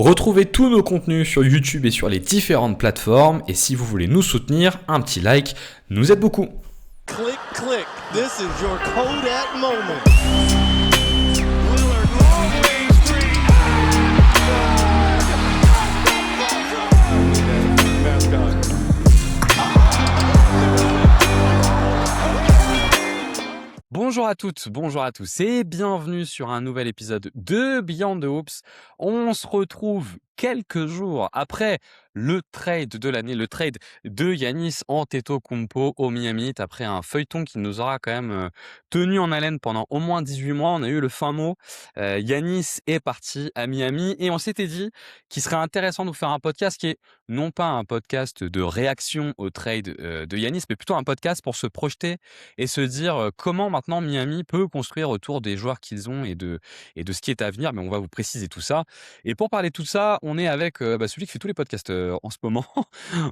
Retrouvez tous nos contenus sur YouTube et sur les différentes plateformes. Et si vous voulez nous soutenir, un petit like nous aide beaucoup. Click, click. This is your Kodak moment. Bonjour à toutes, bonjour à tous et bienvenue sur un nouvel épisode de Beyond the Hoops. On se retrouve quelques jours après le trade de l'année, le trade de Giannis Antetokounmpo au Miami Heat, après un feuilleton qui nous aura quand même tenu en haleine pendant au moins 18 mois. On a eu le fin mot, Giannis est parti à Miami et on s'était dit qu'il serait intéressant de vous faire un podcast qui est non pas un podcast de réaction au trade de Giannis, mais plutôt un podcast pour se projeter et se dire comment maintenant Miami peut construire autour des joueurs qu'ils ont et de ce qui est à venir. Mais on va vous préciser tout ça. Et pour parler de tout ça, on est avec celui qui fait tous les podcasts en ce moment.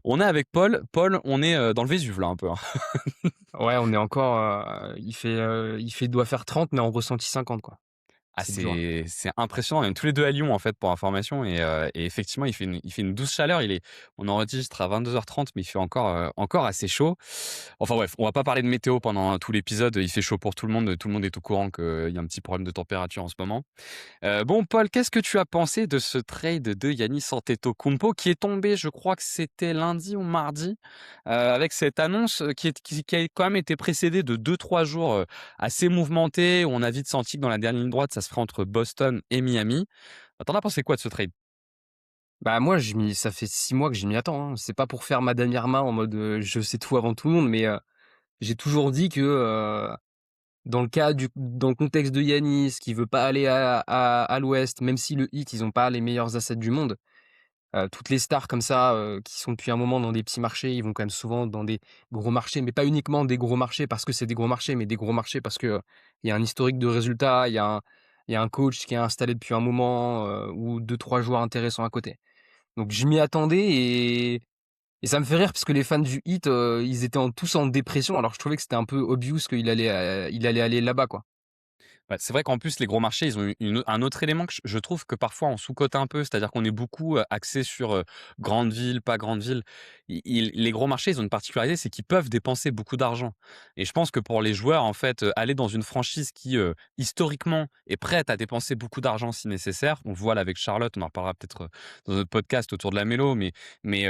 On est avec Paul. Paul, on est dans le Vésuve là un peu, hein. Ouais, on est encore, doit faire 30, mais on ressentit 50, quoi. Ah, C'est dur, là. c'est impressionnant. On est tous les deux à Lyon en fait pour information et effectivement il fait une douce chaleur. On enregistre à 22h30 mais il fait encore assez chaud. Enfin bref, on va pas parler de météo pendant tout l'épisode. Il fait chaud pour tout le monde. Tout le monde est au courant qu'il y a un petit problème de température en ce moment. Bon Paul, qu'est-ce que tu as pensé de ce trade de Giannis Antetokounmpo qui est tombé, je crois que c'était lundi ou mardi, avec cette annonce qui a quand même été précédée de 2-3 jours assez mouvementés, où on a vite senti que dans la dernière ligne droite, ça se ferait entre Boston et Miami. T'en as pensé quoi de ce trade? Bah, moi, ça fait 6 mois que je m'y attends, hein. C'est pas pour faire Madame Irma en mode, je sais tout avant tout le monde, mais j'ai toujours dit que, dans le contexte de Yanis, qui veut pas aller à l'Ouest, même si le Heat, ils ont pas les meilleurs assets du monde, toutes les stars comme ça, qui sont depuis un moment dans des petits marchés, ils vont quand même souvent dans des gros marchés, mais pas uniquement des gros marchés parce que c'est des gros marchés, mais des gros marchés parce que, il y a un historique de résultats, il y a un coach qui est installé depuis un moment, ou deux trois joueurs intéressants à côté. Donc je m'y attendais et ça me fait rire parce que les fans du Heat, ils étaient tous en dépression, alors je trouvais que c'était un peu obvious il allait aller là-bas, quoi. Ouais, c'est vrai qu'en plus, les gros marchés, ils ont un autre élément que je trouve que parfois on sous-cote un peu, c'est-à-dire qu'on est beaucoup axé sur grande ville, pas grande ville. Les gros marchés, ils ont une particularité, c'est qu'ils peuvent dépenser beaucoup d'argent. Et je pense que pour les joueurs, en fait, aller dans une franchise qui, historiquement, est prête à dépenser beaucoup d'argent si nécessaire, on le voit là avec Charlotte, on en reparlera peut-être dans notre podcast autour de la mélo, mais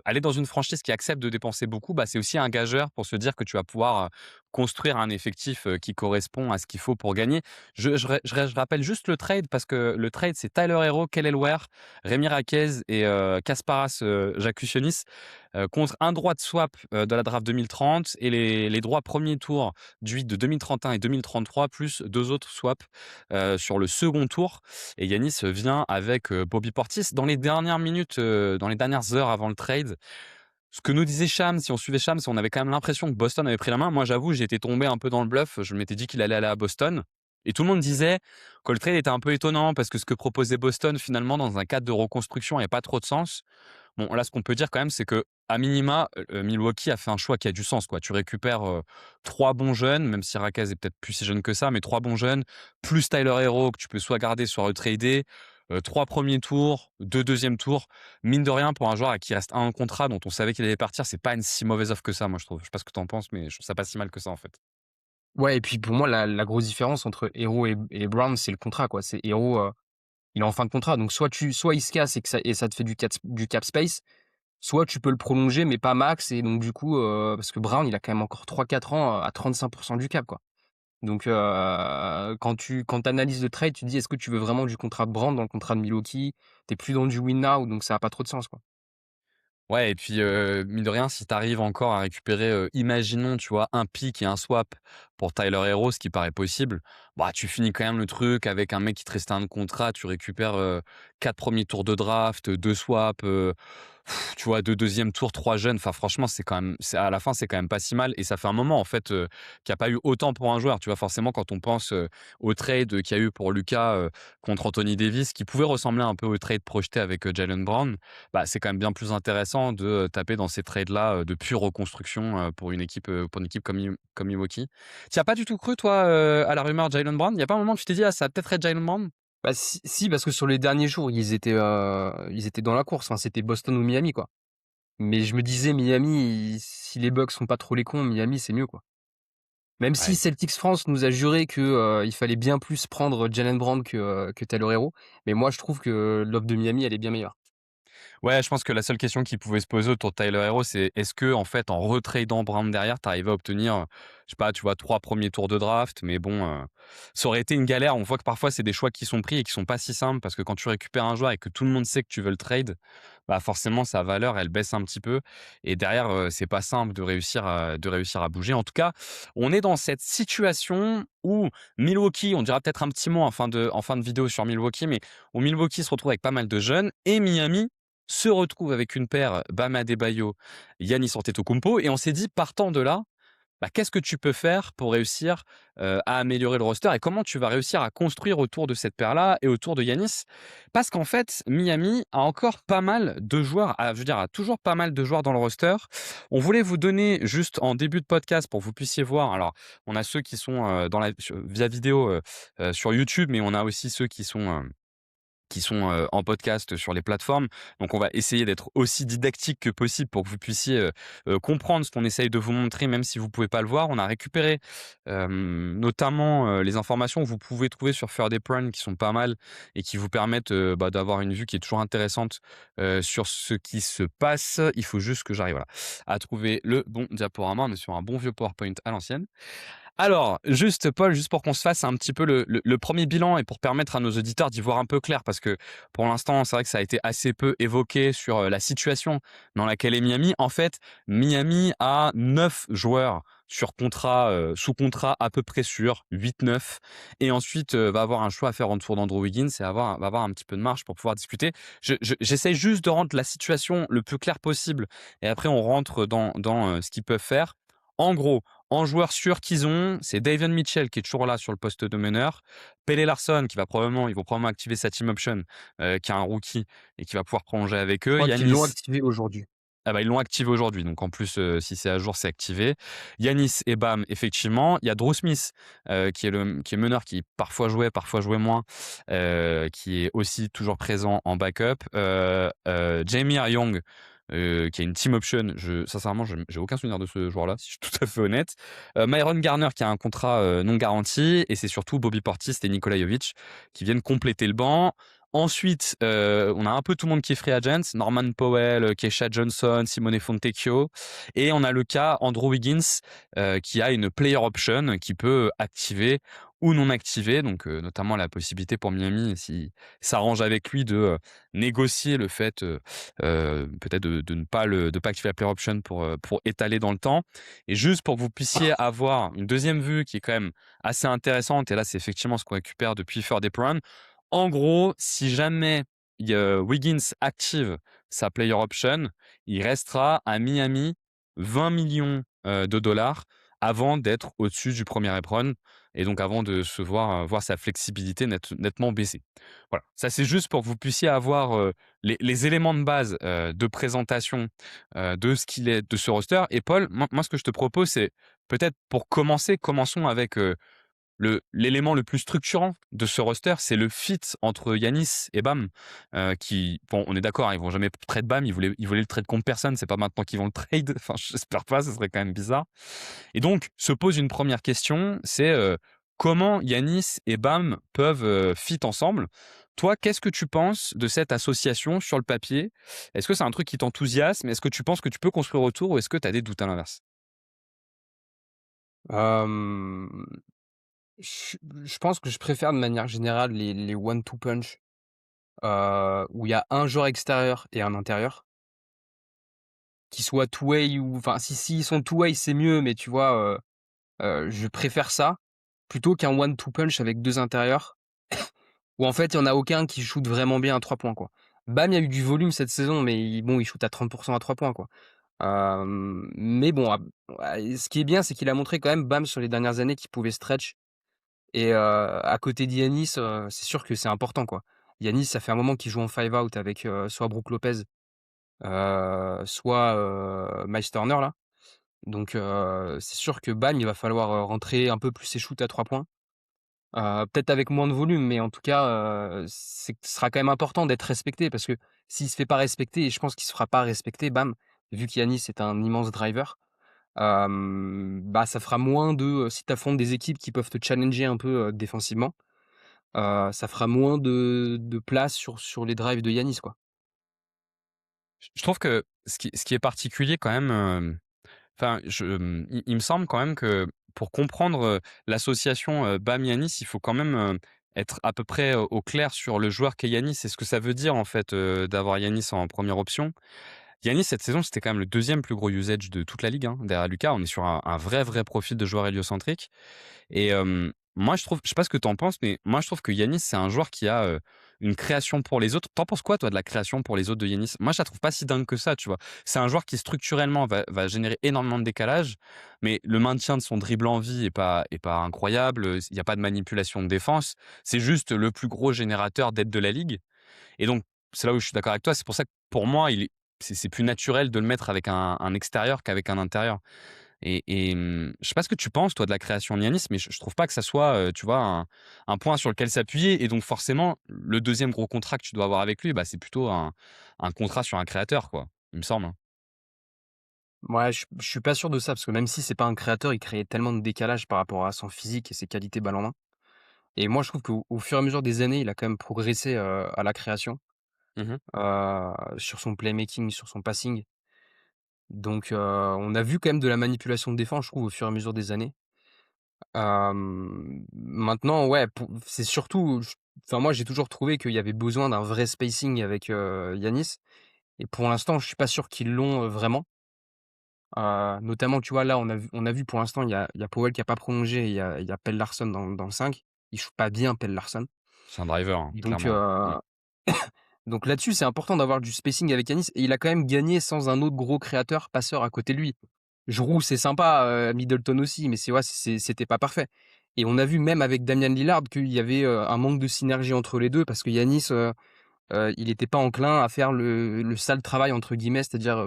aller dans une franchise qui accepte de dépenser beaucoup, bah, c'est aussi un gageur pour se dire que tu vas pouvoir construire un effectif qui correspond à ce qu'il faut pour gagner. Je rappelle juste le trade parce que le trade, c'est Tyler Herro, Kelly Ware, Rémi Raquez et Kasparas Jakusionis contre un droit de swap de la draft 2030 et les droits premier tour du 8 de 2031 et 2033 plus deux autres swaps sur le second tour. Et Yanis vient avec Bobby Portis. Dans les dernières minutes, dans les dernières heures avant le trade, ce que nous disait Shams, si on suivait Shams, on avait quand même l'impression que Boston avait pris la main. Moi, j'avoue, j'étais tombé un peu dans le bluff. Je m'étais dit qu'il allait aller à Boston. Et tout le monde disait que le trade était un peu étonnant parce que ce que proposait Boston, finalement, dans un cadre de reconstruction, il n'y a pas trop de sens. Bon, là, ce qu'on peut dire quand même, c'est que à minima, Milwaukee a fait un choix qui a du sens, quoi. Tu récupères 3 bons jeunes, même si Raquez est peut-être plus si jeune que ça, mais 3 bons jeunes, plus Tyler Herro que tu peux soit garder, soit retrader, 3 premiers tours, 2 deuxièmes tours. Mine de rien, pour un joueur à qui reste un contrat dont on savait qu'il allait partir, c'est pas une si mauvaise offre que ça, moi, je trouve. Je sais pas ce que tu en penses, mais je trouve ça pas si mal que ça, en fait. Ouais et puis pour moi la grosse différence entre Herro et Brown, c'est le contrat, quoi. C'est Herro, il est en fin de contrat, donc soit il se casse et ça te fait du cap space, soit tu peux le prolonger mais pas max et donc du coup, parce que Brown, il a quand même encore 3-4 ans à 35% du cap, quoi. Donc quand tu analyses le trade, tu te dis: «Est-ce que tu veux vraiment du contrat de Brown dans le contrat de Milwaukee?» Tu plus dans du win now, donc ça a pas trop de sens, quoi. Ouais et puis, mine de rien, si tu arrives encore à récupérer, imaginons, tu vois, un pick et un swap pour Tyler Herro, ce qui paraît possible, bah, tu finis quand même le truc avec un mec qui te reste un contrat, tu récupères, 4 premiers tours de draft, 2 swaps, tu vois, 2 deuxièmes tours, 3 jeunes. Enfin franchement, c'est à la fin, c'est quand même pas si mal et ça fait un moment en fait, qu'il y a pas eu autant pour un joueur. Tu vois? Forcément quand on pense, au trade, qu'il y a eu pour Lucas, contre Anthony Davis, qui pouvait ressembler un peu au trade projeté avec, Jaylen Brown, bah, c'est quand même bien plus intéressant de, taper dans ces trades-là, de pure reconstruction, pour une équipe comme Milwaukee. Tu y as pas du tout cru toi, à la rumeur Jaylen Brown? Il y a pas un moment où tu t'es dit: «Ah ça va peut-être être Jaylen Brown»? Bah, si, parce que sur les derniers jours, ils étaient dans la course. Enfin, c'était Boston ou Miami, quoi. Mais je me disais Miami, si les Bucks font pas trop les cons, Miami, c'est mieux, quoi. Même si Ouais. Celtics France nous a juré que, il fallait bien plus prendre Jalen Brown que Tyler Herro, mais moi je trouve que l'offre de Miami, elle est bien meilleure. Ouais, je pense que la seule question qui pouvait se poser autour de Tyler Herro, c'est est-ce que en fait, en retradant Brown derrière, tu arrives à obtenir, je sais pas, tu vois, 3 premiers tours de draft, mais bon, ça aurait été une galère. On voit que parfois, c'est des choix qui sont pris et qui sont pas si simples parce que quand tu récupères un joueur et que tout le monde sait que tu veux le trade, bah, forcément sa valeur, elle baisse un petit peu et derrière, c'est pas simple de réussir à bouger. En tout cas, on est dans cette situation où Milwaukee, on dira peut-être un petit mot en fin de vidéo sur Milwaukee, mais où Milwaukee se retrouve avec pas mal de jeunes et Miami se retrouve avec une paire Bam Adebayo, Giannis Antetokounmpo et on s'est dit partant de là, bah, qu'est-ce que tu peux faire pour réussir, à améliorer le roster et comment tu vas réussir à construire autour de cette paire-là et autour de Giannis? Parce qu'en fait, Miami a encore pas mal de joueurs, je veux dire, a toujours pas mal de joueurs dans le roster. On voulait vous donner juste en début de podcast pour que vous puissiez voir, alors on a ceux qui sont, via vidéo, sur YouTube, mais on a aussi ceux qui sont en podcast sur les plateformes. Donc on va essayer d'être aussi didactique que possible pour que vous puissiez, comprendre ce qu'on essaye de vous montrer, même si vous pouvez pas le voir. On a récupéré, notamment, les informations que vous pouvez trouver sur Third Apron qui sont pas mal et qui vous permettent, d'avoir une vue qui est toujours intéressante, sur ce qui se passe. Il faut juste que j'arrive, voilà, à trouver le bon diaporama. On est sur un bon vieux PowerPoint à l'ancienne. Alors, juste Paul, juste pour qu'on se fasse un petit peu le premier bilan et pour permettre à nos auditeurs d'y voir un peu clair, parce que pour l'instant, c'est vrai que ça a été assez peu évoqué sur la situation dans laquelle est Miami. En fait, Miami a 9 joueurs sur contrat, sous contrat à peu près sûr, 8-9, et ensuite va avoir un choix à faire en dessous d'Andrew Wiggins et va avoir un petit peu de marge pour pouvoir discuter. J'essaye juste de rendre la situation le plus claire possible et après on rentre dans ce qu'ils peuvent faire. En gros, en joueur sûr qu'ils ont, c'est Davion Mitchell qui est toujours là sur le poste de meneur. Pelle Larsson ils vont probablement activer sa team option, qui est un rookie et qui va pouvoir prolonger avec Je eux. crois qu'ils l'ont Yanis, activé aujourd'hui. ah bah ils l'ont activé aujourd'hui, donc en plus si c'est à jour, c'est activé. Yanis et Bam, effectivement. Il y a Drew Smith qui est meneur, qui parfois jouait moins, qui est aussi toujours présent en backup. Jamie Young, qui a une team option. Sincèrement, j'ai aucun souvenir de ce joueur-là, si je suis tout à fait honnête. Myron Garner qui a un contrat non garanti, et c'est surtout Bobby Portis et Nikola Jovic qui viennent compléter le banc. Ensuite, on a un peu tout le monde qui est free agent, Norman Powell, Keisha Johnson, Simone Fontecchio, et on a le cas Andrew Wiggins, qui a une player option qui peut activer ou non activer, donc notamment la possibilité pour Miami, si ça arrange avec lui, de négocier le fait, peut-être de ne pas activer la player option pour étaler dans le temps. Et juste pour que vous puissiez avoir une deuxième vue qui est quand même assez intéressante, et là c'est effectivement ce qu'on récupère depuis Third Apron. En gros, si jamais Wiggins active sa player option, il restera à Miami 20 millions de dollars avant d'être au-dessus du premier apron et donc avant de se voir sa flexibilité nettement baisser. Voilà, ça c'est juste pour que vous puissiez avoir les éléments de base de présentation de ce qu'il est, de ce roster. Et Paul, moi ce que je te propose, c'est peut-être pour commencer, commençons avec l'élément le plus structurant de ce roster, c'est le fit entre Yanis et Bam, qui, bon, on est d'accord, ils vont jamais trade Bam, ils voulaient le trade contre personne, c'est pas maintenant qu'ils vont le trade, enfin, j'espère pas, ce serait quand même bizarre. Et donc, se pose une première question, c'est comment Yanis et Bam peuvent fit ensemble. Toi, qu'est-ce que tu penses de cette association sur le papier? Est-ce que c'est un truc qui t'enthousiasme? Est-ce que tu penses que tu peux construire autour ou est-ce que tu as des doutes à l'inverse? Hem, je pense que je préfère de manière générale les one two punch, où il y a un joueur extérieur et un intérieur, qui soit two way ou enfin si s'ils sont two way, c'est mieux, mais tu vois, je préfère ça, plutôt qu'un one two punch avec 2 intérieurs, où en fait, il y en a aucun qui shoot vraiment bien à 3 points, quoi. Bam, il y a eu du volume cette saison, mais il shoot à 30 à 3 points, quoi. Mais bon, ouais, ce qui est bien, c'est qu'il a montré quand même, Bam, sur les dernières années, qu'il pouvait stretch, et à côté d'Yanis, c'est sûr que c'est important, quoi. Yanis, ça fait un moment qu'il joue en five out avec, soit Brook Lopez, soit, Miles Turner, là. Donc c'est sûr que Bam, il va falloir, rentrer un peu plus ses shoots à 3 points. Peut-être avec moins de volume, mais en tout cas, ce sera quand même important d'être respecté parce que s'il se fait pas respecter et je pense qu'il se fera pas respecter, Bam, vu qu'Yanis est un immense driver, bah, ça fera moins si tu affrontes des équipes qui peuvent te challenger un peu, défensivement, ça fera moins de place sur les drives de Yanis, quoi. Je trouve que ce qui est particulier quand même, enfin, il me semble quand même que pour comprendre, l'association, Bam-Yanis, il faut quand même, être à peu près, au clair sur le joueur qu'est Yanis et ce que ça veut dire en fait, d'avoir Yanis en première option. Yanis cette saison, c'était quand même le deuxième plus gros usage de toute la ligue, hein, derrière Luka. On est sur un vrai profil de joueur héliocentrique et moi je sais pas ce que tu en penses, mais moi je trouve que Yanis, c'est un joueur qui a, une création pour les autres. Tu en penses quoi toi de la création pour les autres de Yanis? Moi je la trouve pas si dingue que ça, tu vois? C'est un joueur qui structurellement va générer énormément de décalage, mais le maintien de son dribble en vie est pas incroyable, il y a pas de manipulation de défense. C'est juste le plus gros générateur d'aide de la ligue et donc c'est là où je suis d'accord avec toi. C'est pour ça que pour moi, c'est plus naturel de le mettre avec un extérieur qu'avec un intérieur. Je sais pas ce que tu penses, toi, de la création de Yanis, mais je trouve pas que ça soit, tu vois, un point sur lequel s'appuyer et donc forcément, le deuxième gros contrat que tu dois avoir avec lui, bah, c'est plutôt un contrat sur un créateur, quoi, il me semble, hein. Ouais, je suis pas sûr de ça parce que même si c'est pas un créateur, il crée tellement de décalage par rapport à son physique et ses qualités balle en main et moi je trouve qu'au fur et à mesure des années, il a quand même progressé, à la création, Mmh. sur son playmaking, sur son passing. Donc, on a vu quand même de la manipulation de défense, je trouve, au fur et à mesure des années. Maintenant, ouais, c'est surtout, enfin, moi, j'ai toujours trouvé qu'il y avait besoin d'un vrai spacing avec Yanis. Et pour l'instant, je suis pas sûr qu'ils l'ont vraiment. Notamment, tu vois, là, on a vu pour l'instant, il y a Powell qui a pas prolongé, il y a Pelle Larsson dans le 5. Il joue pas bien, Pelle Larsson. C'est un driver, hein, Donc, clairement. Mmh. donc là-dessus, c'est important d'avoir du spacing avec Yanis. Et il a quand même gagné sans un autre gros créateur passeur à côté de lui. Giroud, c'est sympa, Middleton aussi, mais c'était pas parfait. Et on a vu même avec Damian Lillard qu'il y avait, un manque de synergie entre les 2 parce que Yanis, il était pas enclin à faire le «sale travail» entre guillemets, c'est-à-dire,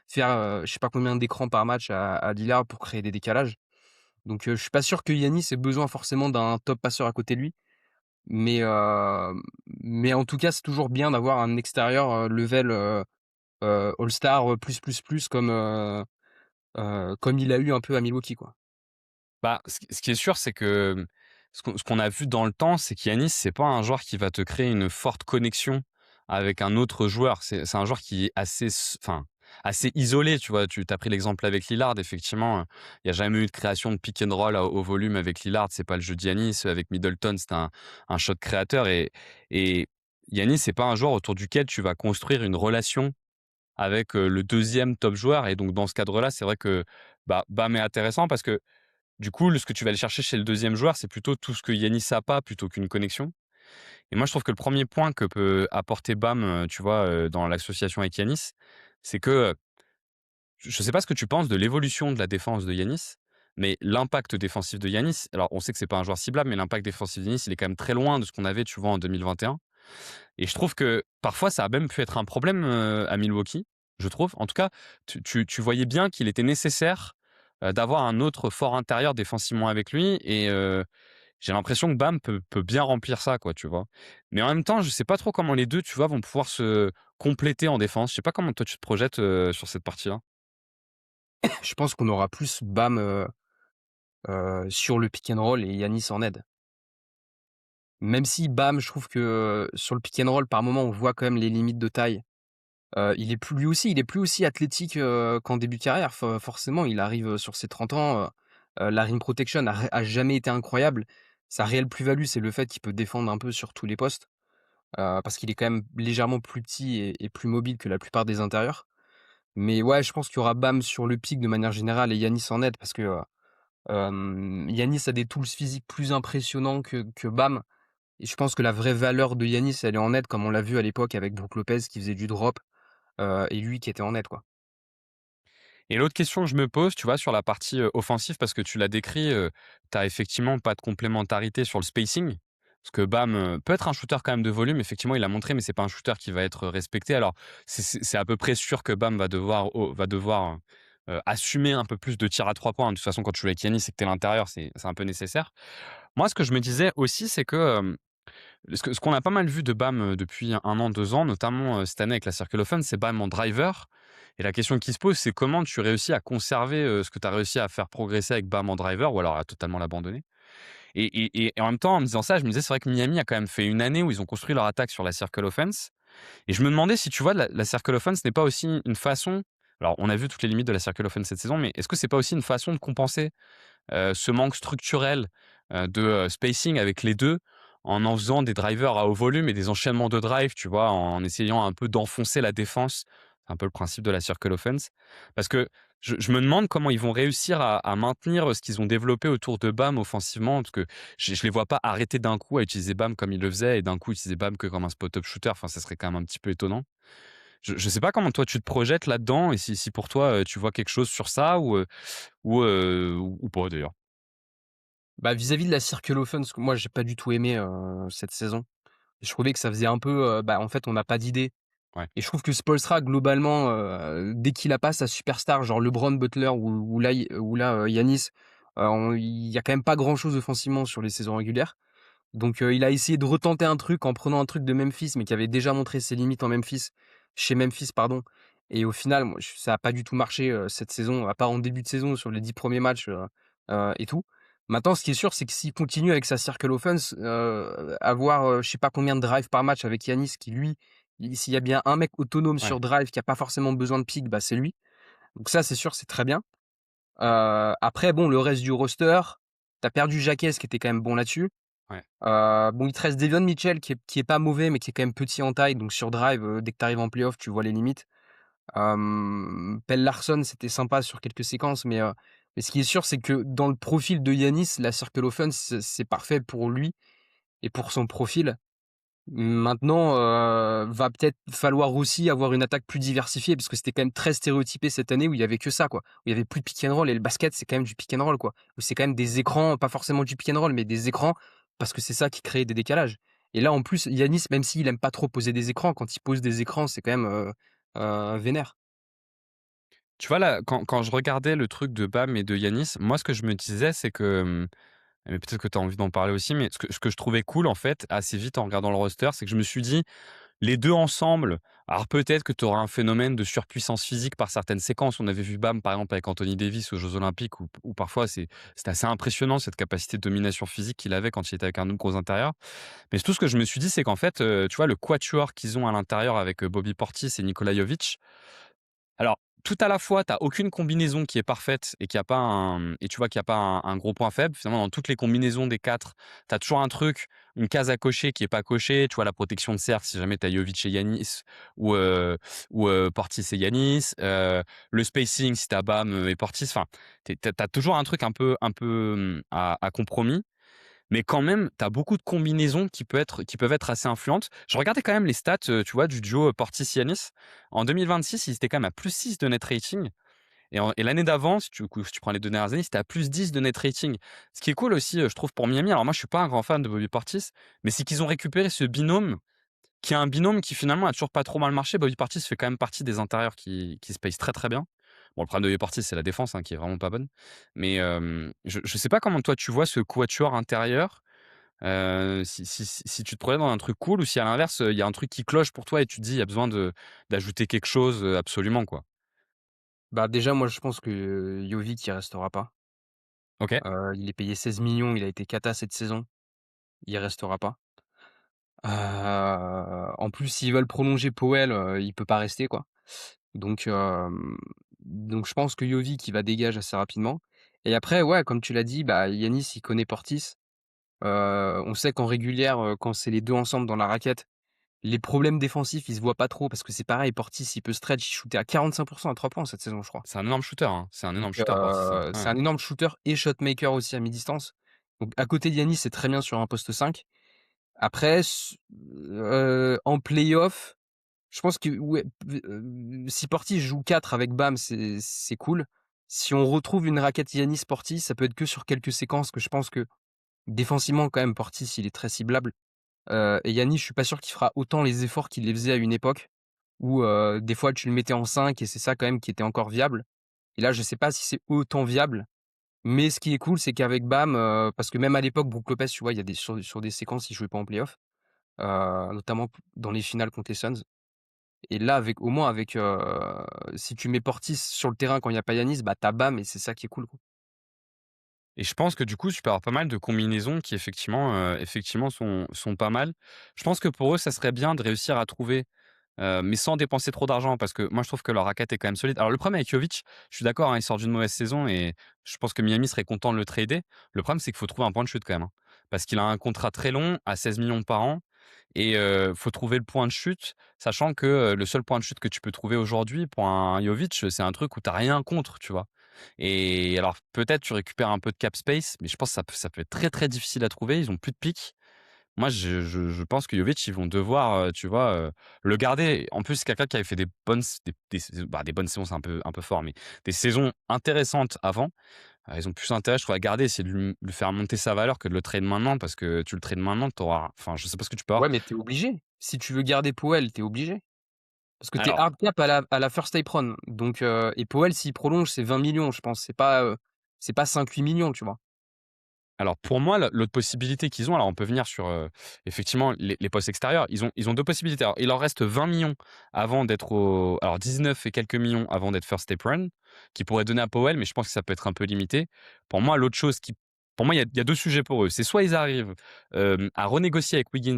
faire, je sais pas combien d'écrans par match à Lillard pour créer des décalages. Donc, je suis pas sûr que Yanis ait besoin forcément d'un top passeur à côté de lui, mais, mais en tout cas, c'est toujours bien d'avoir un extérieur, level, all-star, plus comme il a eu un peu à Milwaukee, quoi. Bah, ce qui est sûr, c'est que, ce qu'on a vu dans le temps, c'est qu'Yanis, c'est pas un joueur qui va te créer une forte connexion avec un autre joueur. C'est un joueur qui est assez isolé, tu vois? Tu as pris l'exemple avec Lillard, effectivement, il y a jamais eu de création de pick and roll au volume avec Lillard, c'est pas le jeu d'Yanis. Avec Middleton, c'est un shot créateur et Yanis, c'est pas un joueur autour duquel tu vas construire une relation avec, le deuxième top joueur et donc dans ce cadre-là, c'est vrai que, bah, Bam est intéressant parce que du coup, ce que tu vas aller chercher chez le deuxième joueur, c'est plutôt tout ce que Yanis a pas plutôt qu'une connexion. Et moi, je trouve que le premier point que peut apporter Bam, tu vois, dans l'association avec Yanis, c'est que, je sais pas ce que tu penses de l'évolution de la défense de Yanis, mais l'impact défensif de Yanis, alors on sait que c'est pas un joueur ciblable, mais l'impact défensif de Yanis, il est quand même très loin de ce qu'on avait, tu vois, en 2021. Et je trouve que parfois, ça a même pu être un problème, à Milwaukee, je trouve. En tout cas, tu voyais bien qu'il était nécessaire, d'avoir un autre fort intérieur défensivement avec lui et j'ai l'impression que Bam peut bien remplir ça, quoi, tu vois? Mais en même temps, je sais pas trop comment les 2, tu vois, vont pouvoir se compléter en défense. Je sais pas comment toi tu te projettes, sur cette partie-là? Je pense qu'on aura plus Bam, sur le pick and roll et Yanis en aide. Même si Bam, je trouve que, sur le pick and roll, par moment, on voit quand même les limites de taille. Il est plus aussi athlétique, qu'en début de carrière. Forcément, il arrive, sur ses 30 ans, la rim protection a jamais été incroyable. Sa réelle plus-value, c'est le fait qu'il peut défendre un peu sur tous les postes, parce qu'il est quand même légèrement plus petit et plus mobile que la plupart des intérieurs. Mais ouais, je pense qu'il y aura Bam sur le pic de manière générale et Yanis en aide parce que, Yanis a des tools physiques plus impressionnants que Bam et je pense que la vraie valeur de Yanis, elle est en aide comme on l'a vu à l'époque avec Brook Lopez qui faisait du drop, et lui qui était en aide, quoi. Et l'autre question que je me pose, tu vois, sur la partie, offensive, parce que tu l'as décrit, tu as effectivement pas de complémentarité sur le spacing. Parce que Bam, peut être un shooter quand même de volume, effectivement, il a montré, mais c'est pas un shooter qui va être respecté. Alors, c'est à peu près sûr que Bam va devoir assumer un peu plus de tirs à 3 points. De toute façon, quand tu joues avec Giannis et que tu es à l'intérieur, c'est un peu nécessaire. Moi, ce que je me disais aussi, c'est que, ce qu'on a pas mal vu de Bam, depuis 1 an, 2 ans, notamment, cette année avec la Circle Offense, c'est Bam en driver et la question qui se pose, c'est comment tu réussis à conserver, ce que tu as réussi à faire progresser avec Bam en driver ou alors à totalement l'abandonner? Et en même temps, en me disant ça, je me disais: «C'est vrai que Miami a quand même fait une année où ils ont construit leur attaque sur la Circle Offense» et je me demandais si, tu vois, la Circle Offense n'est pas aussi une façon, alors on a vu toutes les limites de la Circle Offense cette saison, mais est-ce que c'est pas aussi une façon de compenser ce manque structurel, de, spacing avec les 2 en faisant des drivers à haut volume et des enchaînements de drive, tu vois? En essayant un peu d'enfoncer la défense. C'est un peu le principe de la circle offense. Parce que je me demande comment ils vont réussir à maintenir, ce qu'ils ont développé autour de Bam offensivement, parce que je les vois pas arrêter d'un coup à utiliser Bam comme ils le faisaient et d'un coup utiliser Bam que comme un spot-up shooter. Enfin, ça serait quand même un petit peu étonnant. Je sais pas comment toi tu te projettes là-dedans et si pour toi, tu vois quelque chose sur ça ou pas d'ailleurs? Bah, vis-à-vis de la Circle Offense, que moi j'ai pas du tout aimé, cette saison. Je trouvais que ça faisait un peu, bah, en fait, on n'a pas d'idée Ouais. et je trouve que Spoelstra globalement, dès qu'il a pas sa superstar, genre LeBron, Butler ou là, Giannis, on il y a quand même pas grand chose offensivement sur les saisons régulières. Donc, il a essayé de retenter un truc en prenant un truc de Memphis, mais qui avait déjà montré ses limites chez Memphis, pardon. Et au final, moi, ça a pas du tout marché, cette saison, à part en début de saison sur les 10 premiers matchs, et tout. Maintenant, ce qui est sûr, c'est que s'il continue avec sa circle offense, avoir, je sais pas combien de drives par match avec Yanis qui lui, s'il y a bien un mec autonome Ouais. sur drive qui a pas forcément besoin de pick, bah, c'est lui. Donc ça, c'est sûr, c'est très bien. Après bon, le reste du roster, tu as perdu Jaquez qui était quand même bon là-dessus. Ouais. Bon, il te reste Davion Mitchell qui est pas mauvais, mais qui est quand même petit en taille, donc sur drive, dès que tu arrives en playoff, tu vois les limites. Pelle Larsson, c'était sympa sur quelques séquences, mais ce qui est sûr, c'est que dans le profil de Yanis, la circle offense, c'est parfait pour lui et pour son profil. Maintenant, va peut-être falloir aussi avoir une attaque plus diversifiée parce que c'était quand même très stéréotypé cette année où il y avait que ça, quoi. Où il y avait plus de pick and roll et le basket, c'est quand même du pick and roll, quoi. Où c'est quand même des écrans, pas forcément du pick and roll, mais des écrans parce que c'est ça qui crée des décalages. Et là, en plus, Yanis, même s'il aime pas trop poser des écrans, quand il pose des écrans, c'est quand même, vénère. Tu vois là, quand je regardais le truc de Bam et de Yanis, moi ce que je me disais, c'est que, mais peut-être que tu as envie d'en parler aussi, mais ce que je trouvais cool en fait, assez vite en regardant le roster, c'est que je me suis dit: «Les 2 ensemble», alors peut-être que tu auras un phénomène de surpuissance physique par certaines séquences. On avait vu Bam par exemple avec Anthony Davis aux jeux olympiques où parfois c'était assez impressionnant cette capacité de domination physique qu'il avait quand il était avec un autre gros intérieur. Mais tout ce que je me suis dit, c'est qu'en fait, tu vois le quatuor qu'ils ont à l'intérieur avec, Bobby Portis et Nikola Jovic, alors, tout à la fois, tu as aucune combinaison qui est parfaite et qui a pas et tu vois qu'il y a pas un gros point faible. Finalement, dans toutes les combinaisons des 4, tu as toujours un truc, une case à cocher qui est pas cochée. Tu vois, la protection de cercle, si jamais tu as Jovic et Yanis ou Portis et Yanis. Le spacing, si tu as Bam, et Portis. Enfin, tu as toujours un truc un peu, à compromis. Mais quand même, tu as beaucoup de combinaisons qui peuvent être assez influentes. Je regardais quand même les stats, tu vois, du duo, Portis-Giannis. En 2026, ils étaient quand même à +6 de net rating et l'année d'avant, si tu prends les 2 dernières années, c'était à +10 de net rating. Ce qui est cool aussi, je trouve pour Miami, alors moi je suis pas un grand fan de Bobby Portis, mais c'est qu'ils ont récupéré ce binôme, qui est un binôme qui finalement a toujours pas trop mal marché. Bobby Portis fait quand même partie des intérieurs qui se pacent très, très bien. Bon, le problème de Bobby Portis, c'est la défense, hein, qui est vraiment pas bonne. Mais, je sais pas comment toi tu vois ce quatuor intérieur. Si tu te projettes dans un truc cool ou si à l'inverse, il y a un truc qui cloche pour toi et tu te dis: «Il y a besoin d'ajouter quelque chose, absolument, quoi». Bah, déjà, moi, je pense que Jovic, il restera pas. OK. Il est payé 16 millions, il a été cata cette saison, il restera pas. En plus, s'ils veulent prolonger Powell, il peut pas rester, quoi. Donc je pense que Jovic, il va dégager assez rapidement et après, ouais, comme tu l'as dit, bah, Yanis, il connaît Portis. On sait qu'en régulière, quand c'est les 2 ensemble dans la raquette, les problèmes défensifs, ils se voient pas trop parce que c'est pareil, Portis, il peut stretch, il shootait à 45 à 3 points cette saison, je crois. C'est un énorme shooter, hein. C'est un Donc énorme shooter, Portis, hein. c'est Ouais. un énorme shooter et shot maker aussi à mi-distance. Donc à côté de Yanis, c'est très bien sur un poste 5. Après en playoff, je pense que ouais, si Portis joue 4 avec Bam, c'est cool. Si on retrouve une raquette Yanis Portis, ça peut être que sur quelques séquences que je pense que défensivement quand même Portis, il est très ciblable. Et Yanis, je suis pas sûr qu'il fera autant les efforts qu'il les faisait à une époque où, des fois tu le mettais en 5 et c'est ça quand même qui était encore viable. Et là, je sais pas si c'est autant viable, mais ce qui est cool, c'est qu'avec Bam, parce que même à l'époque, Brook Lopez, tu vois, il y a des sur des séquences, il jouait pas en playoff, notamment dans les finales contre les Suns. Et là, avec au moins avec, si tu mets Portis sur le terrain quand il y a pas Giannis, bah, tu as Bam et c'est ça qui est cool, quoi. Et je pense que du coup, tu peux avoir pas mal de combinaisons qui effectivement sont pas mal. Je pense que pour eux, ça serait bien de réussir à trouver, mais sans dépenser trop d'argent parce que moi je trouve que leur raquette est quand même solide. Alors le problème avec Jovic, je suis d'accord, hein, il sort d'une mauvaise saison et je pense que Miami serait content de le trader. Le problème, c'est qu'il faut trouver un point de chute quand même, hein, parce qu'il a un contrat très long à 16 millions par an et faut trouver le point de chute, sachant que, le seul point de chute que tu peux trouver aujourd'hui pour un Jovic, c'est un truc où tu as rien contre, tu vois? Et alors peut-être tu récupères un peu de cap space, mais je pense que ça peut être très, très difficile à trouver. Ils ont plus de pics. Moi, je pense que Jovic, ils vont devoir, tu vois, le garder. En plus, c'est quelqu'un qui avait fait des bonnes s des bonnes saisons, c'est un peu fort, mais des saisons intéressantes avant. Ils ont plus intérêt, je trouve, à garder, essayer de lui faire monter sa valeur que de le trade maintenant parce que tu le trades maintenant, tu auras enfin, je sais pas ce que tu peux avoir. Ouais, mais tu es obligé. Si tu veux garder Powell, tu es obligé. Parce que tu es Alors hard cap à la first tape run. Donc, et Powell, s'il prolonge, c'est 20 millions, je pense. C'est pas 5-8 millions, tu vois? Alors pour moi, l'autre possibilité qu'ils ont, alors on peut venir sur effectivement les postes extérieurs. Ils ont deux possibilités. Alors, il leur reste 20 millions avant d'être au. Alors 19 et quelques millions avant d'être first step run, qui pourraient donner à Powell, mais je pense que ça peut être un peu limité. Pour moi, l'autre chose qui. Pour moi, il y a deux sujets pour eux. C'est soit ils arrivent à renégocier avec Wiggins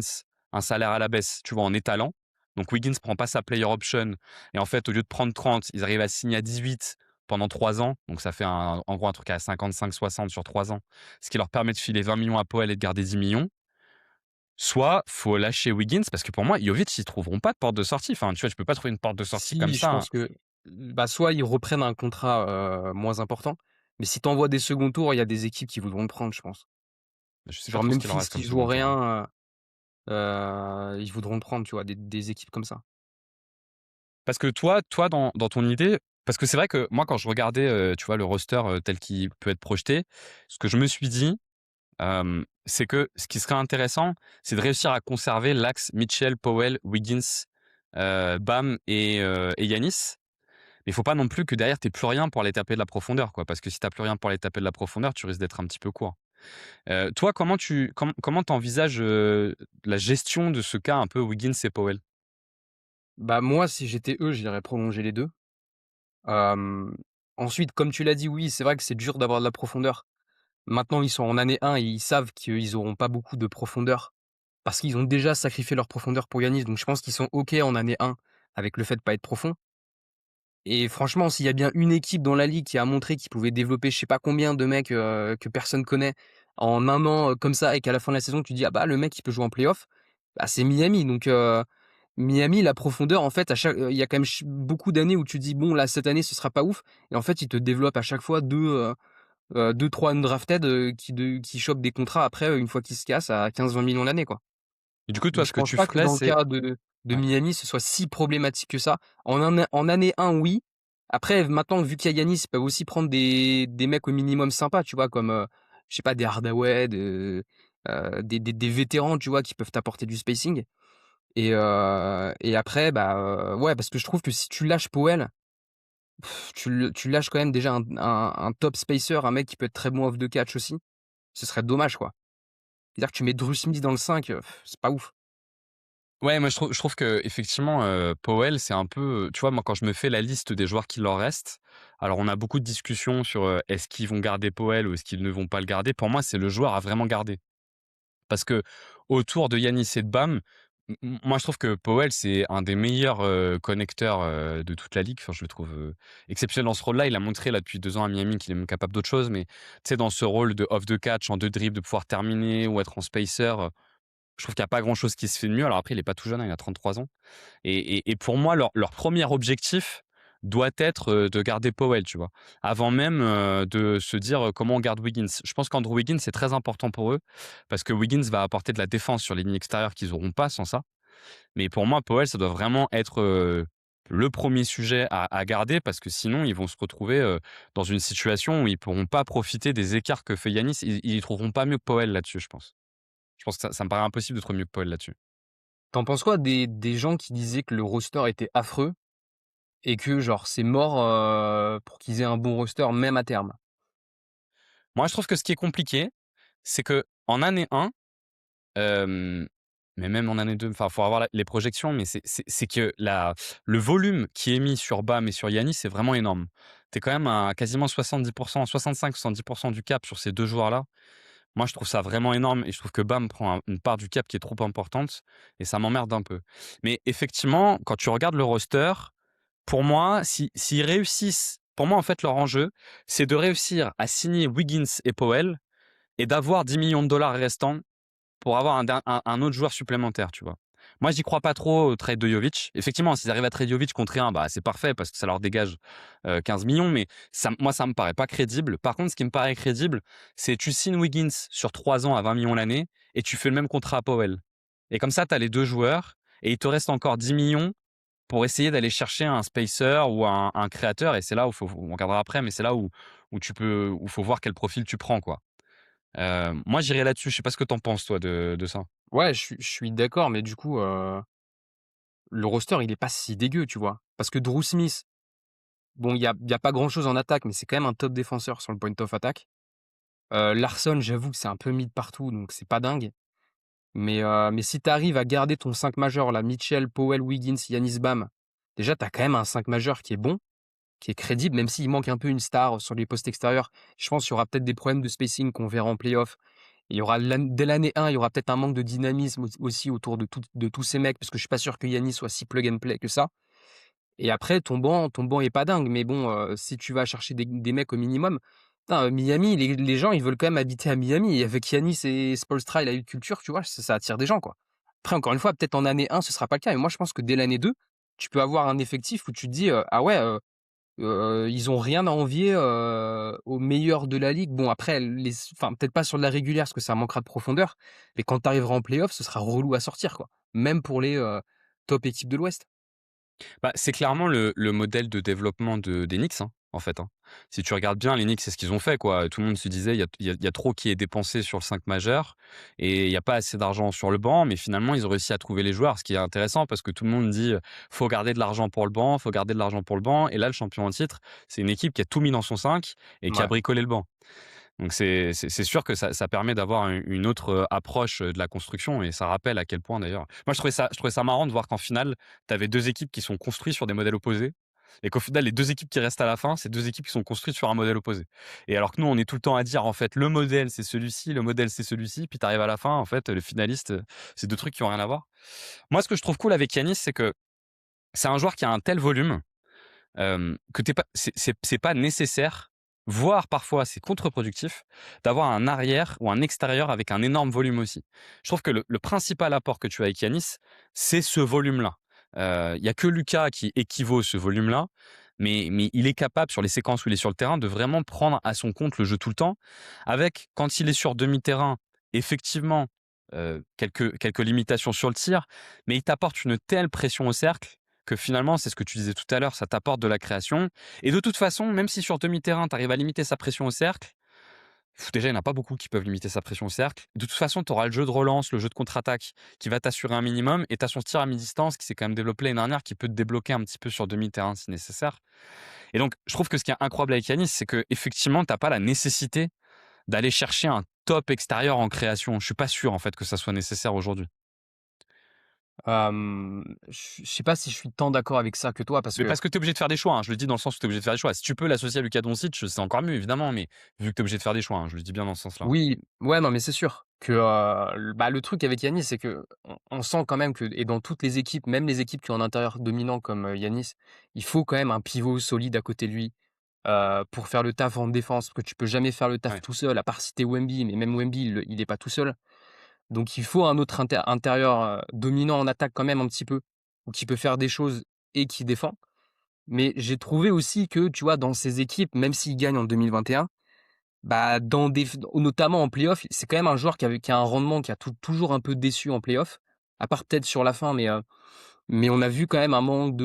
un salaire à la baisse, tu vois, en étalant. Donc Wiggins prend pas sa player option et en fait, au lieu de prendre 30, ils arrivent à signer à 18 pendant 3 ans. Donc ça fait en gros un truc à 55-60 sur 3 ans, ce qui leur permet de filer 20 millions à Powell et de garder 10 millions. Soit faut lâcher Wiggins parce que pour moi, Jovic, ils trouveront pas de porte de sortie. Enfin, tu vois, tu peux pas trouver une porte de sortie comme Si, je ça, hein. pense que, bah, soit ils reprennent un contrat, moins important, mais si tu envoies des second tours, il y a des équipes qui voudront le prendre, je pense. Je sais pas Genre trop ce qu'il leur Memphis reste comme qui joue second tour, hein. rien, ils voudront le prendre, tu vois? Des équipes comme ça. Parce que toi dans ton idée, parce que c'est vrai que moi quand je regardais, tu vois, le roster, tel qu'il peut être projeté, ce que je me suis dit, c'est que ce qui serait intéressant, c'est de réussir à conserver l'axe Mitchell, Powell, Wiggins, Bam et Giannis. Mais il faut pas non plus que derrière, tu plus rien pour aller taper de la profondeur, quoi. Parce que si tu plus rien pour aller taper de la profondeur, tu risques d'être un petit peu court. Toi, comment tu envisages, la gestion de ce cas un peu Wiggins et Powell? Bah, moi, si j'étais eux, j'irais prolonger les 2. Hem, Ensuite, comme tu l'as dit, oui, c'est vrai que c'est dur d'avoir de la profondeur. Maintenant, ils sont en année 1 et ils savent qu'ils auront pas beaucoup de profondeur parce qu'ils ont déjà sacrifié leur profondeur pour Yanis. Donc je pense qu'ils sont OK en année 1 avec le fait de pas être profond. Et franchement, s'il y a bien une équipe dans la ligue qui a montré qu'ils pouvaient développer je sais pas combien de mecs, que personne connaît en un an, comme ça et qu'à la fin de la saison tu dis: «Ah bah, le mec il peut jouer en playoff», bah, c'est Miami. Donc Miami, la profondeur en fait il y a quand même beaucoup d'années où tu dis: «Bon là, cette année ce sera pas ouf» et en fait, ils te développent à chaque fois 2-3 undrafted, qui chopent des contrats après, une fois qu'ils se cassent à 15-20 millions l'année, quoi. Et du coup, Donc toi, je ce que pense tu pas que ferais, dans le c'est cas de ouais. Miami, ce soit si problématique que ça. En année 1, oui. Après, maintenant, vu qu'il y a Giannis, ils peuvent aussi prendre des mecs au minimum sympas, tu vois? Comme, je sais pas, des Hardaway, des vétérans, tu vois? Qui peuvent t'apporter du spacing et après, bah, ouais, parce que je trouve que si tu lâches Powell, tu lâches quand même déjà un top spacer, un mec qui peut être très bon off the catch aussi. Ce serait dommage, quoi. C'est-à-dire que tu mets Drew Smith dans le 5, c'est pas ouf. Ouais, moi je trouve qu'effectivement, Powell, c'est un peu, tu vois, moi, quand je me fais la liste des joueurs qui leur restent, alors on a beaucoup de discussions sur, est-ce qu'ils vont garder Powell ou est-ce qu'ils ne vont pas le garder? Pour moi, c'est le joueur à vraiment garder. Parce que autour de Giannis et de Bam, moi je trouve que Powell, c'est un des meilleurs, connecteurs, de toute la ligue. Enfin, je le trouve, exceptionnel dans ce rôle-là. Il a montré là depuis 2 ans à Miami qu'il est même capable d'autre chose, mais tu sais, dans ce rôle de off the catch, en 2 dribbles, de pouvoir terminer ou être en spacer, je trouve qu'il y a pas grand-chose qui se fait de mieux. Alors après, il est pas tout jeune, hein, il a 33 ans et pour moi, leur 1er objectif doit être, de garder Powell, tu vois? Avant même, de se dire, comment on garde Wiggins. Je pense qu'Andrew Wiggins, c'est très important pour eux parce que Wiggins va apporter de la défense sur les lignes extérieures qu'ils auront pas sans ça. Mais pour moi, Powell, ça doit vraiment être, le 1er sujet à garder parce que sinon ils vont se retrouver, dans une situation où ils pourront pas profiter des écarts que fait Giannis. Ils y trouveront pas mieux que Powell là-dessus, je pense. Je pense que ça me paraît impossible de trouver mieux que Powell là-dessus. Tu penses quoi des gens qui disaient que le roster était affreux et que genre c'est mort pour qu'ils aient un bon roster même à terme. Moi, je trouve que ce qui est compliqué, c'est que en année 1, euh, mais même en année 2, enfin, faut avoir les projections, mais c'est que le volume qui est mis sur Bam et sur Yanis, c'est vraiment énorme. Tu es quand même à quasiment 70%, 65-70% du cap sur ces deux joueurs-là. Moi, je trouve ça vraiment énorme et je trouve que Bam prend une part du cap qui est trop importante et ça m'emmerde un peu. Mais effectivement, quand tu regardes le roster, pour moi, s'ils réussissent, pour moi, en fait, leur enjeu, c'est de réussir à signer Wiggins et Powell et d'avoir 10 millions de dollars restants pour avoir un autre joueur supplémentaire, tu vois. Moi, j'y crois pas trop au trade de Jovic. Effectivement, s'ils arrivent à trade Jovic contre rien, bah, c'est parfait parce que ça leur dégage 15 millions, mais moi, ça me paraît pas crédible. Par contre, ce qui me paraît crédible, c'est tu signes Wiggins sur 3 ans à 20 millions l'année et tu fais le même contrat à Powell. Et comme ça, tu as les deux joueurs et il te reste encore 10 millions pour essayer d'aller chercher un spacer ou un créateur. Et c'est là où on regardera après, mais c'est là où faut voir quel profil tu prends, quoi. Moi, j'irai là-dessus. Je sais pas ce que t'en penses, toi, de ça. Ouais, je suis d'accord, mais du coup, le roster, il est pas si dégueu, tu vois? Parce que Drew Smith, bon, il y a pas grand-chose en attaque, mais c'est quand même un top défenseur sur le point of attack. Larsson, j'avoue que c'est un peu mis de partout, donc c'est pas dingue. Mais si tu arrives à garder ton 5 majeur là, Mitchell, Powell, Wiggins, Giannis, Bam, déjà tu as quand même un 5 majeur qui est bon, qui est crédible, même s'il manque un peu une star sur les postes extérieurs. Je pense qu'il y aura peut-être des problèmes de spacing qu'on verra en playoff. Il y aura dès l'année 1, il y aura peut-être un manque de dynamisme aussi autour de tous ces mecs, parce que je suis pas sûr que Giannis soit si plug and play que ça. Et après, ton banc est pas dingue, mais bon, si tu vas chercher des mecs au minimum, putain, Miami, les gens, ils veulent quand même habiter à Miami. Et avec Giannis et Spoelstra et la culture, tu vois, ça attire des gens, quoi. Après, encore une fois, peut-être en année 1, ce sera pas le cas. Mais moi, je pense que dès l'année 2, tu peux avoir un effectif où tu te dis, ah ouais, ils ont rien à envier aux meilleurs de la ligue. Bon, après, enfin, peut-être pas sur de la régulière, parce que ça manquera de profondeur. Mais quand tu arriveras en playoff, ce sera relou à sortir, quoi. Même pour les top équipes de l'Ouest. Bah, c'est clairement le modèle de développement des Knicks, hein, en fait, hein. Si tu regardes bien, les Knicks, c'est ce qu'ils ont fait, quoi. Tout le monde se disait, il y a trop qui est dépensé sur le 5 majeur et il n'y a pas assez d'argent sur le banc, mais finalement, ils ont réussi à trouver les joueurs, ce qui est intéressant parce que tout le monde dit, faut garder de l'argent pour le banc, faut garder de l'argent pour le banc. Et là, le champion en titre, c'est une équipe qui a tout mis dans son 5 et qui a Ouais. bricolé le banc. Donc c'est sûr que ça permet d'avoir une autre approche de la construction et ça rappelle à quel point d'ailleurs. Moi, je trouvais ça marrant de voir qu'en finale, tu avais deux équipes qui sont construites sur des modèles opposés et qu'au final, les deux équipes qui restent à la fin, c'est deux équipes qui sont construites sur un modèle opposé. Et alors que nous, on est tout le temps à dire en fait, le modèle c'est celui-ci, le modèle c'est celui-ci, puis tu arrives à la fin, en fait, le finaliste, c'est deux trucs qui ont rien à voir. Moi, ce que je trouve cool avec Yanis, c'est que c'est un joueur qui a un tel volume que t'es pas, c'est pas nécessaire, voire parfois c'est contre-productif, d'avoir un arrière ou un extérieur avec un énorme volume aussi. Je trouve que le principal apport que tu as avec Yanis, c'est ce volume-là. Il y a que Lucas qui équivaut ce volume-là, mais il est capable, sur les séquences où il est sur le terrain, de vraiment prendre à son compte le jeu tout le temps, avec, quand il est sur demi-terrain, effectivement, quelques limitations sur le tir, mais il t'apporte une telle pression au cercle que finalement, c'est ce que tu disais tout à l'heure, ça t'apporte de la création. Et de toute façon, même si sur demi-terrain, tu arrives à limiter sa pression au cercle, déjà, il n'y en a pas beaucoup qui peuvent limiter sa pression au cercle. De toute façon, tu auras le jeu de relance, le jeu de contre-attaque qui va t'assurer un minimum. Et tu as son tir à mi-distance qui s'est quand même développé l'année dernière, qui peut te débloquer un petit peu sur demi-terrain si nécessaire. Et donc, je trouve que ce qui est incroyable avec Yanis, c'est qu'effectivement, tu n'as pas la nécessité d'aller chercher un top extérieur en création. Je suis pas sûr, en fait, que ça soit nécessaire aujourd'hui. Je sais pas si je suis tant d'accord avec ça que toi, parce Mais que parce que tu es obligé de faire des choix, hein. Je le dis dans le sens où tu es obligé de faire des choix. Si tu peux l'associer à Luka Doncic, c'est encore mieux, évidemment, mais vu que tu es obligé de faire des choix, hein, je le dis bien dans ce sens-là. oui, ouais, non, mais c'est sûr que le truc avec Yanis, c'est que on sent quand même que, et dans toutes les équipes, même les équipes qui ont un intérieur dominant comme Yanis, il faut quand même un pivot solide à côté de lui pour faire le taf en défense, parce que tu peux jamais faire le taf Ouais. tout seul, à part si t'es Wemby, mais même Wemby, il est pas tout seul. Donc il faut un autre intérieur dominant en attaque quand même un petit peu, ou qui peut faire des choses et qui défend. Mais j'ai trouvé aussi que, tu vois, dans ces équipes, même s'ils gagnent en 2021, bah, notamment en playoff, c'est quand même un joueur qui a un rendement qui a toujours un peu déçu en playoff, à part peut-être sur la fin, mais on a vu quand même un manque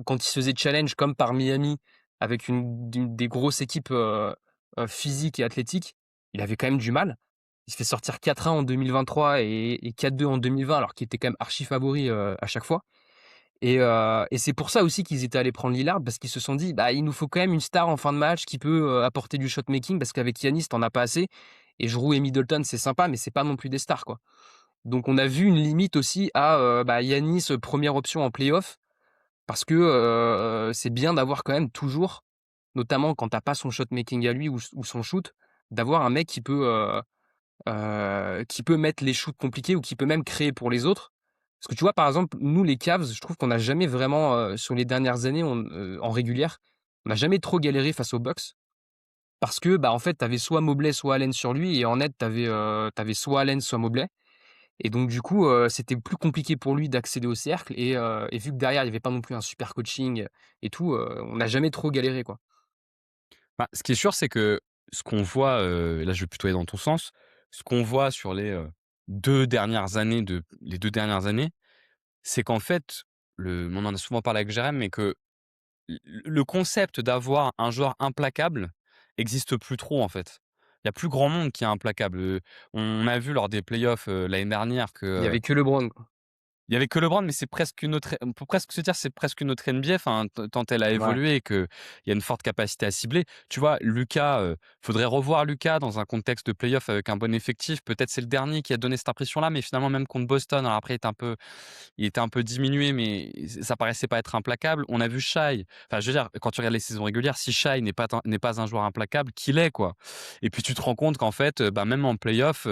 quand il se faisait challenge comme par Miami, avec des grosses équipes physiques et athlétiques, il avait quand même du mal. Il se fait sortir 4-1 en 2023 et 4-2 en 2020, alors qu'il était quand même archi favori à chaque fois. Et c'est pour ça aussi qu'ils étaient allés prendre Lillard, parce qu'ils se sont dit: «Bah, il nous faut quand même une star en fin de match qui peut, apporter du shot making, parce qu'avec Giannis, tu as pas assez, et Jrue et Middleton, c'est sympa, mais c'est pas non plus des stars, quoi». Donc on a vu une limite aussi à, Giannis, première option en play-off, parce que, c'est bien d'avoir quand même toujours, notamment quand tu pas son shot making à lui ou son shoot, d'avoir un mec qui peut mettre les shoots compliqués ou qui peut même créer pour les autres. Parce que tu vois, par exemple, nous, les Cavs, je trouve qu'on n'a jamais vraiment, sur les dernières années, en régulière, on n'a jamais trop galéré face aux Bucks. Parce que, bah, en fait, tu avais soit Mobley, soit Allen sur lui, et en net, tu avais soit Allen, soit Mobley. Et donc, du coup, c'était plus compliqué pour lui d'accéder au cercle. Et vu que derrière, il n'y avait pas non plus un super coaching et tout, on n'a jamais trop galéré, quoi. Bah, ce qui est sûr, c'est que ce qu'on voit, là je vais plutôt aller dans ton sens, ce qu'on voit sur les, 2 dernières années c'est qu'en fait, on en a souvent parlé avec Jérém, mais que le concept d'avoir un joueur implacable existe plus trop, en fait. Il y a plus grand monde qui est implacable, on a vu lors des playoffs, l'année dernière Il y que, avait que LeBron, quoi. il y avait que LeBron, mais c'est presque une autre, on peut presque se dire c'est presque une autre NBA, enfin, tant elle a Ouais. évolué et qu'il y a une forte capacité à cibler. Tu vois, Lucas, faudrait revoir Lucas dans un contexte de play-off avec un bon effectif. Peut-être c'est le dernier qui a donné cette impression-là, mais finalement même contre Boston, alors après il était un peu diminué, mais ça paraissait pas être implacable. On a vu Shai, enfin je veux dire, quand tu regardes les saisons régulières, si Shai n'est pas un joueur implacable, qu'il est, quoi. Et puis tu te rends compte qu'en fait, bah, même en play-off,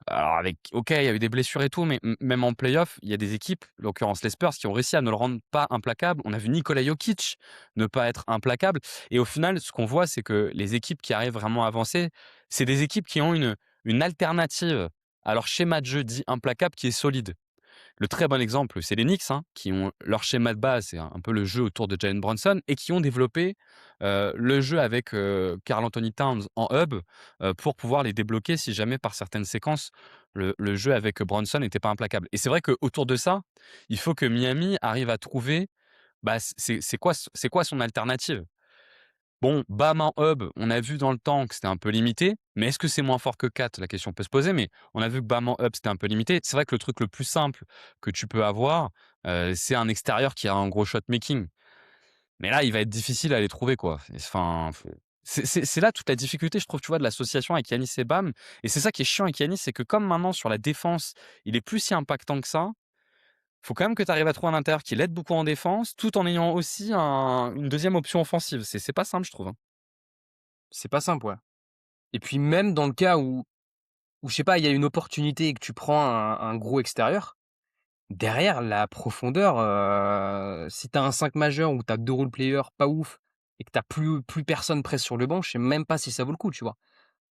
alors OK, il y a eu des blessures et tout, mais même en play-off, il y a des équipes, en l'occurrence les Spurs, qui ont réussi à ne le rendre pas implacable. On a vu Nikola Jokic ne pas être implacable, et au final, ce qu'on voit, c'est que les équipes qui arrivent vraiment à avancer, c'est des équipes qui ont une alternative à leur schéma de jeu dit implacable qui est solide. Le très bon exemple, c'est les Knicks, hein, qui ont leur schéma de base, c'est un peu le jeu autour de Jalen Brunson, et qui ont développé le jeu avec Karl Anthony Towns en hub, pour pouvoir les débloquer si jamais par certaines séquences le jeu avec Brunson n'était pas implacable. Et c'est vrai qu'autour de ça, il faut que Miami arrive à trouver, bah, c'est quoi son alternative. Bon, Bam en hub, on a vu dans le temps que c'était un peu limité, mais est-ce que c'est moins fort que 4? La question peut se poser, mais on a vu que Bam en hub, c'était un peu limité. C'est vrai que le truc le plus simple que tu peux avoir, c'est un extérieur qui a un gros shot making. Mais là, il va être difficile à les trouver, quoi. Enfin, c'est là toute la difficulté, je trouve, tu vois, de l'association avec Yanis et Bam. Et c'est ça qui est chiant avec Yanis, c'est que comme maintenant sur la défense, il est plus si impactant que ça, faut quand même que tu arrives à trouver un intérieur qui l'aide beaucoup en défense, tout en ayant aussi une deuxième option offensive. C'est pas simple, je trouve, hein. C'est pas simple, ouais. Et puis même dans le cas où je sais pas, il y a une opportunité et que tu prends un gros extérieur, derrière la profondeur, si tu as un 5 majeur ou tu as 2 role players pas ouf et que tu as plus personne près sur le banc, je sais même pas si ça vaut le coup, tu vois?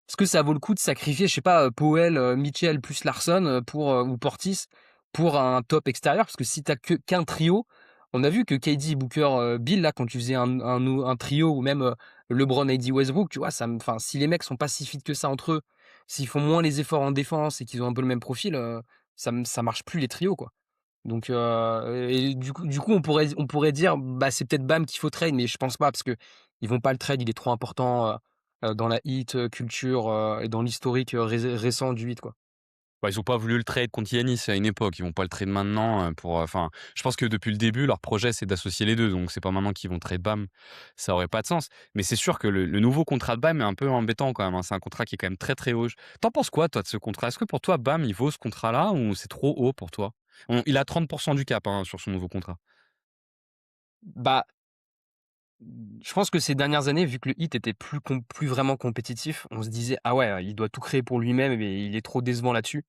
Est-ce que ça vaut le coup de sacrifier, je sais pas, Powell, Mitchell plus Larsson, ou Portis pour un top extérieur? Parce que si tu as qu'un trio, on a vu que KD, Booker, Bill, là, quand tu faisais un trio, ou même, LeBron, AD, Westbrook, tu vois, enfin, si les mecs sont pas si fit que ça entre eux, s'ils font moins les efforts en défense et qu'ils ont un peu le même profil, ça marche plus les trios, quoi. Donc, et du coup, on pourrait dire, bah, c'est peut-être Bam qu'il faut trade, mais je pense pas, parce que ils vont pas le trade, il est trop important, dans la hit culture, et dans l'historique, récent du hit, quoi. Bah, ils ont pas voulu le trade contre Yanis à une époque. Ils vont pas le trade maintenant, enfin, je pense que depuis le début, leur projet, c'est d'associer les 2. Donc c'est pas maintenant qu'ils vont trade Bam, ça aurait pas de sens. Mais c'est sûr que le nouveau contrat de Bam est un peu embêtant quand même, hein. C'est un contrat qui est quand même très, très haut. T'en penses quoi, toi, de ce contrat? Est-ce que pour toi, Bam, il vaut ce contrat-là, ou c'est trop haut pour toi? Il a 30 du cap, hein, sur son nouveau contrat. Bah, je pense que ces dernières années, vu que le hit était plus vraiment compétitif, on se disait: «Ah ouais, il doit tout créer pour lui-même et il est trop décevant là-dessus».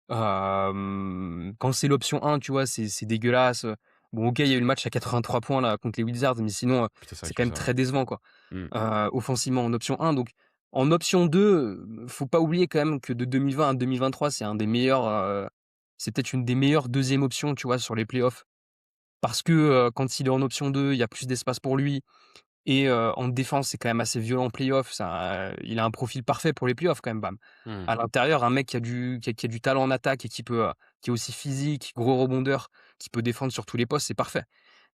Quand c'est l'option 1, tu vois, c'est dégueulasse. Bon, OK, il y a eu le match à 83 points là contre les Wizards, mais sinon, Putain, c'est vrai c'est qu'il quand y même a ça. très décevant, quoi. Mmh. Offensivement en option 1. Donc en option 2, faut pas oublier quand même que de 2020 à 2023, c'est peut-être une des meilleures 2e options, tu vois, sur les playoffs. Parce que, quand il est en option 2, il y a plus d'espace pour lui, et en défense, c'est quand même assez violent en playoff. Il a un profil parfait pour les playoffs quand même, Bam. Mmh. À l'intérieur, un mec qui a du talent en attaque et qui est aussi physique, gros rebondeur, qui peut défendre sur tous les postes, c'est parfait.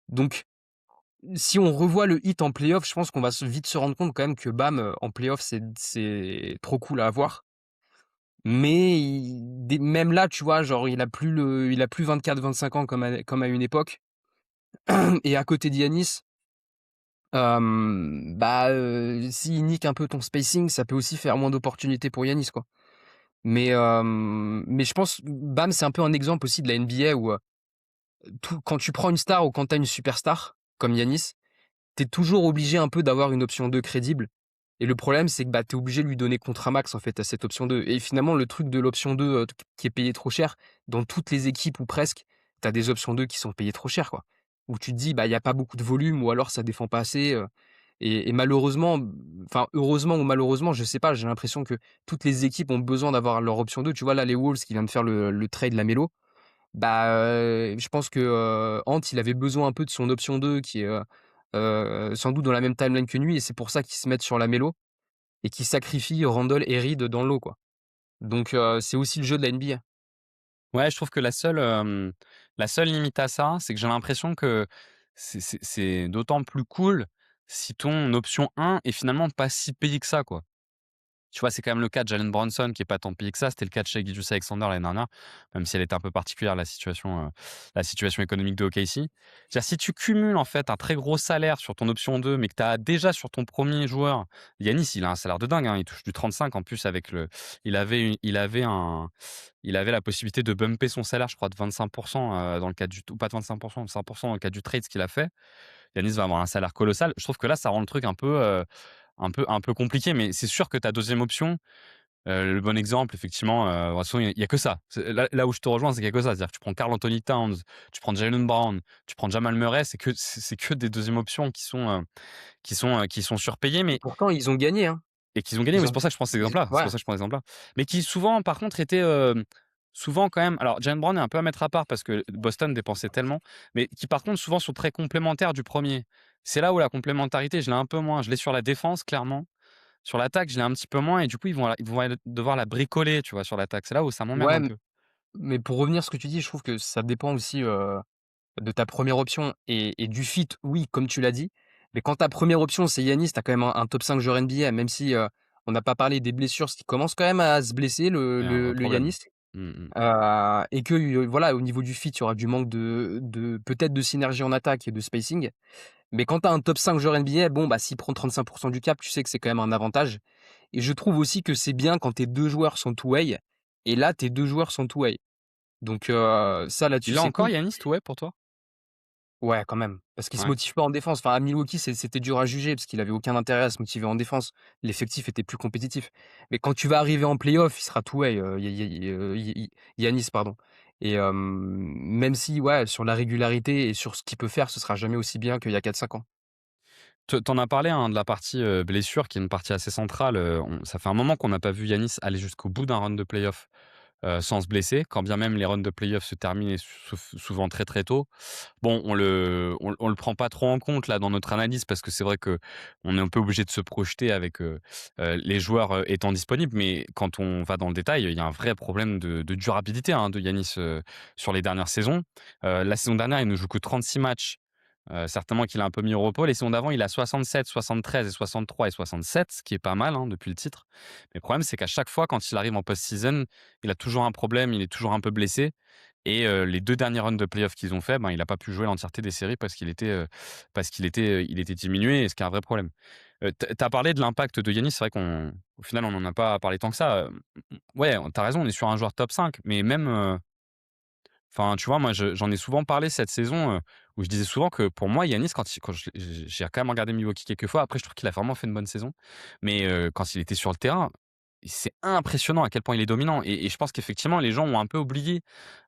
Donc si on revoit le hit en playoff, je pense qu'on va vite se rendre compte quand même que Bam, en playoff, c'est trop cool à avoir. Mais même là, tu vois, genre, il a plus 24-25 ans comme à une époque. Et à côté d'Yanis, s'il nique un peu ton spacing, ça peut aussi faire moins d'opportunités pour Yanis, quoi. Mais je pense, Bam, c'est un peu un exemple aussi de la NBA où quand tu prends une star ou quand tu as une superstar, comme Yanis, tu es toujours obligé un peu d'avoir une option 2 crédible. Et le problème, c'est que bah, tu es obligé de lui donner contre un max en fait à cette option 2. Et finalement, le truc de l'option 2 qui est payé trop cher, dans toutes les équipes ou presque, tu as des options 2 qui sont payées trop cher, quoi. Où tu te dis, bah, il n'y a pas beaucoup de volume ou alors ça défend pas assez. Et malheureusement, enfin, heureusement ou malheureusement, je sais pas, j'ai l'impression que toutes les équipes ont besoin d'avoir leur option 2. Tu vois, là, les Wolves qui viennent de faire le trade Lamelo, bah, je pense que Ant, il avait besoin un peu de son option 2 qui est sans doute dans la même timeline que lui, et c'est pour ça qu'ils se mettent sur Lamelo et qui sacrifie Randle et Reed dans l'eau, quoi. Donc c'est aussi le jeu de la NBA. Ouais, je trouve que la seule limite à ça, c'est que j'ai l'impression que c'est d'autant plus cool si ton option 1 est finalement pas si payée que ça, quoi. Tu vois, c'est quand même le cas de Jalen Brunson qui est pas tant payé que ça. C'était le cas de Shai Gilgeous-Alexander l'année dernière, même si elle était un peu particulière la situation économique de OKC. C'est-à-dire, si tu cumules en fait un très gros salaire sur ton option 2, mais que tu as déjà sur ton premier joueur, Yanis, il a un salaire de dingue, hein, il touche du 35 en plus avec le, il avait la possibilité de bumper son salaire, je crois, de 25% dans le cadre du, ou pas de 25%, de 5% dans le cadre du trade, ce qu'il a fait. Yanis va avoir un salaire colossal. Je trouve que là, ça rend le truc un peu compliqué, mais c'est sûr que ta deuxième option, le bon exemple, effectivement, de toute façon, il y a que ça. Là où je te rejoins, c'est qu'il y a que ça. C'est-à-dire que tu prends Karl Anthony Towns, tu prends Jaylen Brown, tu prends Jamal Murray, c'est que des deuxièmes options qui sont surpayées, Et mais pourtant, ils ont gagné, hein. et qu'ils ont gagné. Ils Oui, c'est ont pour ça que je prends cet ils exemple-là. C'est pour voilà. ça que je prends cet exemple-là. Mais qui souvent, par contre, étaient souvent quand même. Alors, Jaylen Brown est un peu à mettre à part parce que Boston dépensait tellement, mais qui par contre souvent sont très complémentaires du premier. C'est là où la complémentarité, je l'ai un peu moins. Je l'ai sur la défense, clairement. Sur l'attaque, je l'ai un petit peu moins et du coup, ils vont devoir la bricoler, tu vois, sur l'attaque. C'est là où ça m'emmerde Ouais, un peu. mais pour revenir à ce que tu dis, je trouve que ça dépend aussi, de ta première option et du fit, oui, comme tu l'as dit. Mais quand ta première option, c'est Yanis, tu as quand même un top 5 joueur NBA, même si, on n'a pas parlé des blessures, ce qui commence quand même à se blesser le C'est un le vrai le problème. Yanis. Mmh mh. Et que, voilà, au niveau du fit, il y aura du manque de peut-être de synergie en attaque et de spacing. Mais quand tu as un top 5 joueur NBA, bon, bah, s'il prend 35% du cap, tu sais que c'est quand même un avantage. Et je trouve aussi que c'est bien quand tes 2 joueurs sont two-way, et là, tes 2 joueurs sont two-way. Donc ça, là-dessus, Il l'a c'est encore cool. Yanis, ouais, pour toi? Ouais, quand même, parce qu'il se Ouais. motive pas en défense. Enfin, à Milwaukee, c'était dur à juger parce qu'il avait aucun intérêt à se motiver en défense. L'effectif était plus compétitif. Mais quand tu vas arriver en playoff, il sera two-way, Giannis, pardon. Et même si, ouais, sur la régularité et sur ce qu'il peut faire, ce sera jamais aussi bien qu'il y a 4-5 ans. Tu en as parlé, hein, de la partie, blessure qui est une partie assez centrale, on ça fait un moment qu'on n'a pas vu Yanis aller jusqu'au bout d'un run de playoff, sans se blesser, quand bien même les runs de playoff se terminaient souvent très, très tôt. Bon, on le prend pas trop en compte là dans notre analyse parce que c'est vrai que on est un peu obligé de se projeter avec, les joueurs, étant disponibles. Mais quand on va dans le détail, il y a un vrai problème de durabilité, hein, de Yanis, sur les dernières saisons. La saison dernière, il ne joue que 36 matchs. Certainement qu'il a un peu mis au repos. Les saisons d'avant, il a 67, 73 et 63 et 67, ce qui est pas mal, hein, depuis le titre. Mais le problème, c'est qu'à chaque fois, quand il arrive en post-season, il a toujours un problème, il est toujours un peu blessé. Et les 2 derniers runs de playoff qu'ils ont fait, ben, il a pas pu jouer l'entièreté des séries il était diminué, et ce qui est un vrai problème. Tu as parlé de l'impact de Giannis, c'est vrai qu'au final, on n'en a pas parlé tant que ça. Ouais, tu as raison, on est sur un joueur top 5, mais même, enfin, tu vois, moi, j'en ai souvent parlé cette saison, où je disais souvent que pour moi, Yanis, quand j'ai quand même regardé Milwaukee quelques fois, après je trouve qu'il a vraiment fait une bonne saison, mais quand il était sur le terrain, c'est impressionnant à quel point il est dominant, et je pense qu'effectivement les gens ont un peu oublié,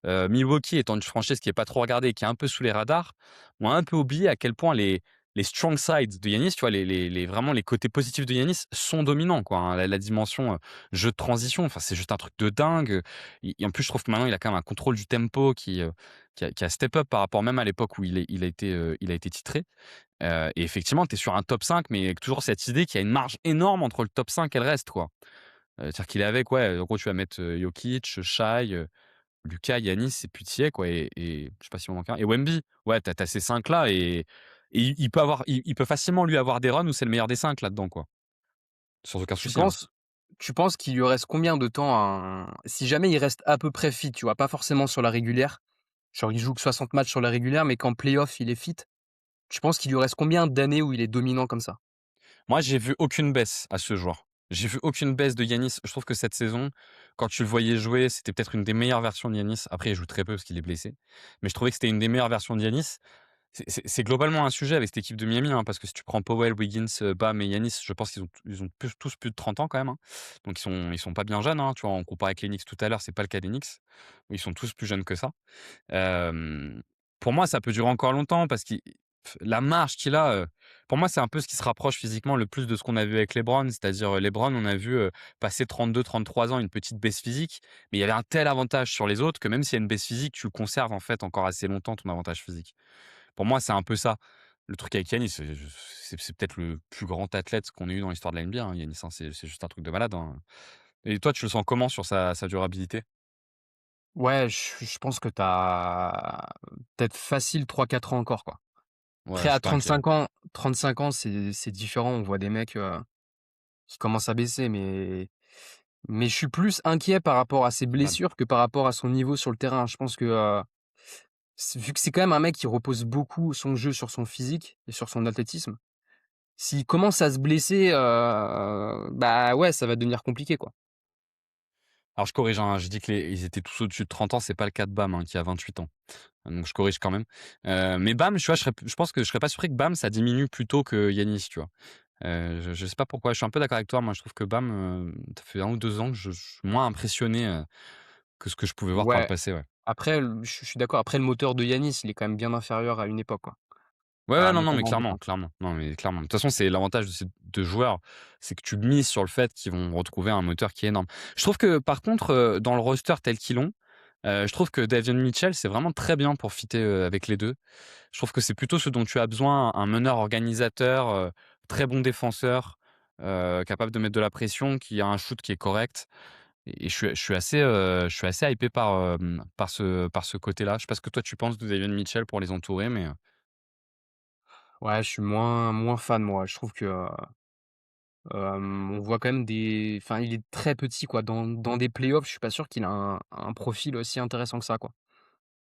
Milwaukee étant une franchise qui est pas trop regardée, qui est un peu sous les radars, ont un peu oublié à quel point les strong sides de Yanis, tu vois, vraiment les côtés positifs de Yanis sont dominants, quoi, hein. La dimension, jeu de transition, enfin, c'est juste un truc de dingue, et en plus, je trouve que maintenant, il a quand même un contrôle du tempo qui a step up par rapport même à l'époque où il a été titré. Et effectivement, tu es sur un top 5, mais avec toujours cette idée qu'il y a une marge énorme entre le top 5 et le reste, quoi. C'est-à-dire qu'il est avec, ouais, en gros, tu vas mettre, Jokic, Shai, Luka, Giannis et puis tu y es, quoi, et je sais pas s'il m'en manque un, et Wemby. Ouais, tu as ces 5 là, et il peut facilement lui avoir des runs où c'est le meilleur des 5 là-dedans, quoi. Sans aucun Tu souci, hein. penses tu penses qu'il lui reste combien de temps si jamais il reste à peu près fit, tu vois? Pas forcément sur la régulière, Genre, il joue que 60 matchs sur la régulière, mais qu'en playoff, il est fit. Tu penses qu'il lui reste combien d'années où il est dominant comme ça? Moi, j'ai vu aucune baisse à ce joueur. J'ai vu aucune baisse de Yanis. Je trouve que cette saison, quand tu le voyais jouer, c'était peut-être une des meilleures versions de Yanis. Après, il joue très peu parce qu'il est blessé. Mais je trouvais que c'était une des meilleures versions de Yanis. C'est globalement un sujet avec cette équipe de Miami, hein, parce que si tu prends Powell, Wiggins, Bam et Yanis, je pense qu'ils ont tous plus de 30 ans quand même, hein. Donc ils sont pas bien jeunes, hein, tu vois, on comparait avec les Knicks tout à l'heure, c'est pas le cas des Knicks. Ils sont tous plus jeunes que ça. Hem, pour moi, ça peut durer encore longtemps parce qu'il la marge qu'il a, pour moi, c'est un peu ce qui se rapproche physiquement le plus de ce qu'on a vu avec LeBron. C'est-à-dire, LeBron, on a vu, passer 32-33 ans, une petite baisse physique, mais il y avait un tel avantage sur les autres que même s'il y a une baisse physique, tu le conserves, en fait, encore assez longtemps, ton avantage physique. Pour moi, c'est un peu ça. Le truc avec Yanis, c'est peut-être le plus grand athlète qu'on ait eu dans l'histoire de la NBA, hein, Yanis, hein, c'est juste un truc de malade, hein. Et toi, tu le sens comment sur sa durabilité? Ouais, je pense que tu as peut-être facile 3-4 ans encore, quoi. Ouais, Après je à suis pas inquiet, hein. 35 ans, c'est différent. On voit des mecs, qui commencent à baisser, mais je suis plus inquiet par rapport à ses Bam. blessures que par rapport à son niveau sur le terrain. Je pense que, vu que c'est quand même un mec qui repose beaucoup son jeu sur son physique et sur son athlétisme, s'il commence à se blesser, bah, ouais, ça va devenir compliqué, quoi. Alors je corrige, hein, je dis que ils étaient tous au-dessus de 30 ans, c'est pas le cas de Bam, hein, qui a 28 ans. Donc je corrige quand même. Mais Bam, tu vois, je pense que je serais pas surpris que Bam, ça diminue plus tôt que Yanis, tu vois? Je sais pas pourquoi, je suis un peu d'accord avec toi. Moi, je trouve que Bam, ça fait 1 ou 2 ans que je suis moins impressionné, que ce que je pouvais voir par le Ouais, passé, ouais. après je suis d'accord. Après le moteur de Yanis, il est quand même bien inférieur à une époque, quoi. Ouais, ouais, non, non, mais Notamment en clairement, défense. clairement. Non, mais clairement. De toute façon, c'est l'avantage de ces 2 joueurs, c'est que tu mises sur le fait qu'ils vont retrouver un moteur qui est énorme. Je trouve que par contre, dans le roster tel qu'ils l'ont, je trouve que Davion Mitchell, c'est vraiment très bien pour fitter, avec les 2. Je trouve que c'est plutôt ce dont tu as besoin, un meneur organisateur, très bon défenseur, capable de mettre de la pression, qui a un shoot qui est correct et je suis assez hypé par ce côté-là. Je sais pas ce que toi tu penses de Davion Mitchell pour les entourer, mais Ouais, je suis moins fan, moi. Je trouve que, on voit quand même des enfin, il est très petit, quoi. Dans des playoffs, je suis pas sûr qu'il a un profil aussi intéressant que ça, quoi.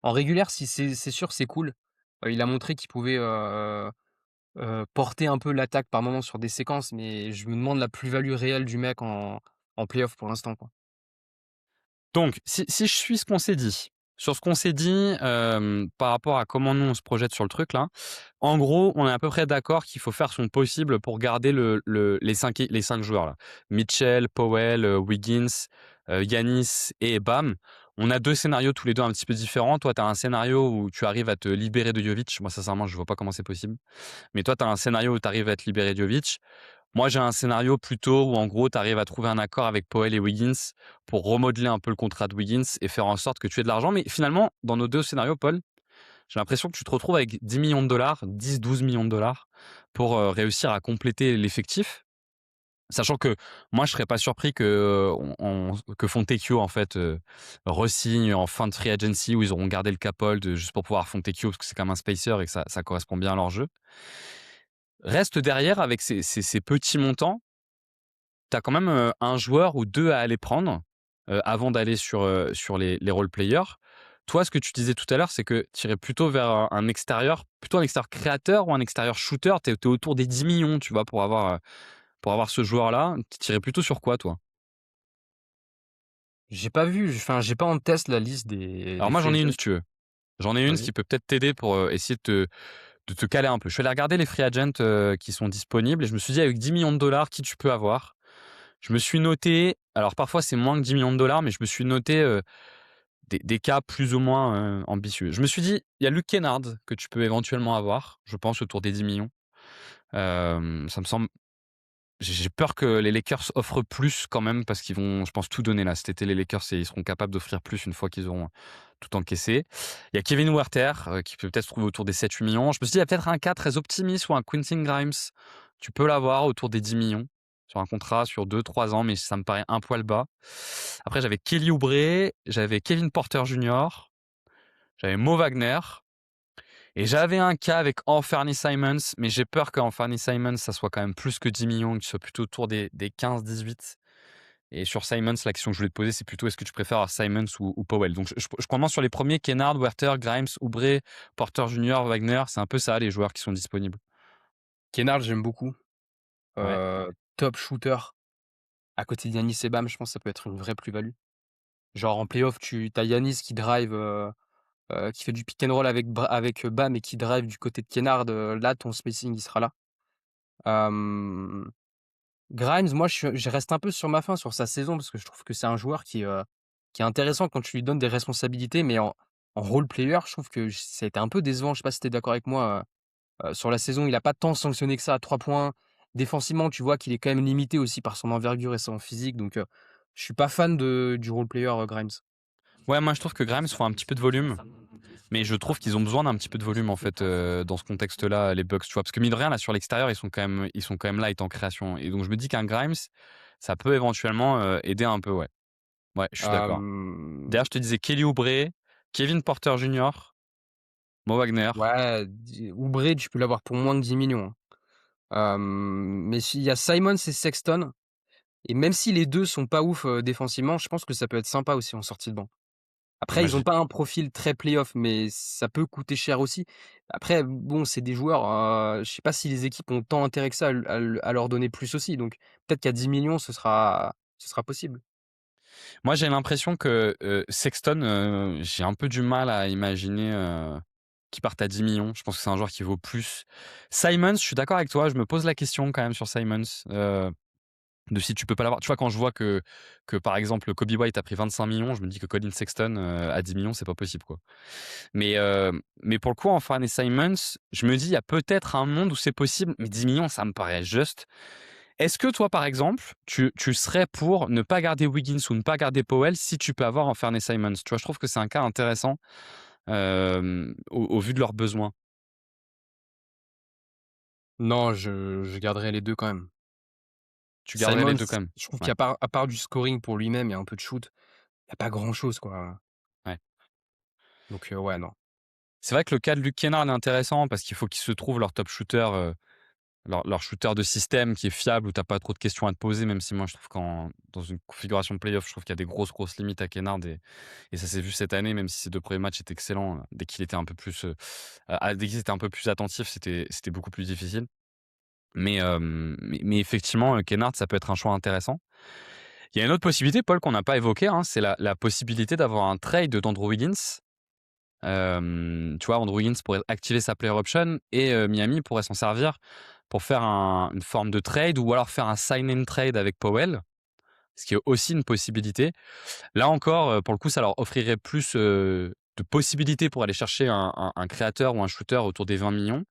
En régulière, si c'est sûr, c'est cool. Il a montré qu'il pouvait, porter un peu l'attaque par moment sur des séquences, mais je me demande la plus-value réelle du mec en playoff pour l'instant, quoi. donc, si je suis ce qu'on s'est dit, sur ce qu'on s'est dit, par rapport à comment nous on se projette sur le truc là, en gros, on est à peu près d'accord qu'il faut faire son possible pour garder les cinq joueurs là. Mitchell, Powell, Wiggins, Giannis et Bam. On a 2 scénarios tous les 2 un petit peu différents. Toi, tu as un scénario où tu arrives à te libérer de Jovic. Moi, sincèrement, je vois pas comment c'est possible. Mais toi, tu as un scénario où tu arrives à te libérer de Jovic. Moi, j'ai un scénario plutôt où, en gros, tu arrives à trouver un accord avec Powell et Wiggins pour remodeler un peu le contrat de Wiggins et faire en sorte que tu aies de l'argent. Mais finalement, dans nos 2 scénarios, Paul, j'ai l'impression que tu te retrouves avec 10 millions de dollars, 10-12 millions de dollars pour réussir à compléter l'effectif. Sachant que moi, je serais pas surpris que Fontecchio, en fait, re-signe en fin de free agency où ils auront gardé le cap hold juste pour pouvoir Fontecchio parce que c'est comme un spacer et que ça correspond bien à leur jeu. Reste derrière avec ces petits montants, tu as quand même, un joueur ou 2 à aller prendre, avant d'aller sur les role players. Toi, ce que tu disais tout à l'heure, c'est que tu irais plutôt vers un extérieur, plutôt un extérieur créateur ou un extérieur shooter. Tu es autour des 10 millions, tu vois, pour avoir ce joueur-là. Tu irais plutôt sur quoi, toi? J'ai pas vu, enfin, j'ai pas en tête la liste des Alors moi, free j'en ai une agents. si tu veux. J'en ai une, ce Vas-y. qui peut peut-être t'aider pour, essayer de te caler un peu. Je suis allé regarder les free agents, qui sont disponibles et je me suis dit avec 10 millions de dollars, qui tu peux avoir? Je me suis noté, alors parfois c'est moins que 10 millions de dollars, mais je me suis noté, des cas plus ou moins, ambitieux. Je me suis dit: «Il y a Luke Kennard que tu peux éventuellement avoir», je pense autour des 10 millions. Ça me semble j'ai peur que les Lakers offrent plus quand même parce qu'ils vont, je pense, tout donner là. Cet été, les Lakers, ils seront capables d'offrir plus une fois qu'ils auront tout encaissé. Il y a Kevin Huerter, qui peut peut-être se trouver autour des 7-8 millions. Je me suis dit: «Il y a peut-être un cas très optimiste ou un Quentin Grimes». Tu peux l'avoir autour des 10 millions sur un contrat sur 2-3 ans, mais ça me paraît un poil bas. Après, j'avais Kelly Oubre, j'avais Kevin Porter Jr., j'avais Mo Wagner et j'avais un cas avec Anthony Simons, mais j'ai peur qu'Anthony Simons, ça soit quand même plus que 10 millions, qu'il soit plutôt autour des 15-18. Et sur Simons, la question que je voulais te poser, c'est plutôt est-ce que tu préfères Simons ou Powell? Donc je commence sur les premiers, Kennard, Werther, Grimes, Oubre, Porter Junior, Wagner. C'est un peu ça les joueurs qui sont disponibles. Kennard, j'aime beaucoup. Ouais. Top shooter. À côté de Giannis et Bam, je pense que ça peut être une vraie plus-value. Genre en playoff, tu as Giannis qui drive, qui fait du pick and roll avec Bam et qui drive du côté de Kennard, là, ton spacing, il sera là. Hem, Grimes, moi, je reste un peu sur ma faim sur sa saison parce que je trouve que c'est un joueur qui est intéressant quand tu lui donnes des responsabilités, mais en role player, je trouve que ça a été un peu décevant. Je sais pas si tu es d'accord avec moi, sur la saison, il a pas tant sanctionné que ça à 3 points. Défensivement, tu vois qu'il est quand même limité aussi par son envergure et son physique, donc je suis pas fan du role player, Grimes. Ouais, moi je trouve que Grimes faut un petit peu de volume, mais je trouve qu'ils ont besoin d'un petit peu de volume en fait dans ce contexte-là, les Bucks, tu vois, parce que mine de rien là sur l'extérieur ils sont quand même light en création, et donc je me dis qu'un Grimes ça peut éventuellement aider un peu, ouais. Ouais, je suis d'accord. D'ailleurs, je te disais Kelly Oubre, Kevin Porter Junior, Mo Wagner. Ouais, Oubre, tu peux l'avoir pour moins de 10 millions, hein. Mais s'il y a Simons et Sexton, et même si les 2 sont pas ouf, défensivement, je pense que ça peut être sympa aussi en sortie de banc. Après, Moi, ils ont pas un profil très playoff, mais ça peut coûter cher aussi. Après, bon, c'est des joueurs, je sais pas si les équipes ont tant intérêt que ça à leur donner plus aussi, donc peut-être qu'à 10 millions ce sera possible. moi, j'ai l'impression que Sexton, j'ai un peu du mal à imaginer qu'il parte à 10 millions. Je pense que c'est un joueur qui vaut plus. Simons, je suis d'accord avec toi. Je me pose la question quand même sur Simons. De si tu peux pas l'avoir. Tu vois, quand je vois que par exemple Kobe White a pris 25 millions, je me dis que Colin Sexton à 10 millions, c'est pas possible, quoi. Mais pour le coup, en Anfernee Simons, je me dis, il y a peut-être un monde où c'est possible, mais 10 millions, ça me paraît juste. Est-ce que toi, par exemple, tu serais pour ne pas garder Wiggins ou ne pas garder Powell si tu peux avoir Anfernee Simons? Tu vois, je trouve que c'est un cas intéressant au vu de leurs besoins. Non, je garderai les 2 quand même. Tu garderais les Simons, deux quand même? je trouve Ouais, à part du scoring pour lui-même et un peu de shoot, il y a pas grand chose, quoi. ouais. Donc ouais, non. C'est vrai que le cas de Luke Kennard est intéressant parce qu'il faut qu'ils se trouvent leur top shooter. Leur shooter de système qui est fiable, où tu as pas trop de questions à te poser, même si moi je trouve dans une configuration de playoff, je trouve qu'il y a des grosses limites à Kennard, et ça s'est vu cette année, même si ses 2 premiers matchs étaient excellents, dès qu'il était un peu plus dès qu'ils étaient un peu plus attentifs, c'était beaucoup plus difficile. Mais effectivement, Kennard, ça peut être un choix intéressant. Il y a une autre possibilité, Paul, qu'on n'a pas évoquée, hein, c'est la possibilité d'avoir un trade d'Andrew Wiggins. Tu vois, Andrew Wiggins pourrait activer sa player option et Miami pourrait s'en servir pour faire une forme de trade, ou alors faire un sign and trade avec Powell, ce qui est aussi une possibilité. Là encore, pour le coup, ça leur offrirait plus de possibilités pour aller chercher un créateur ou un shooter autour des 20 millions.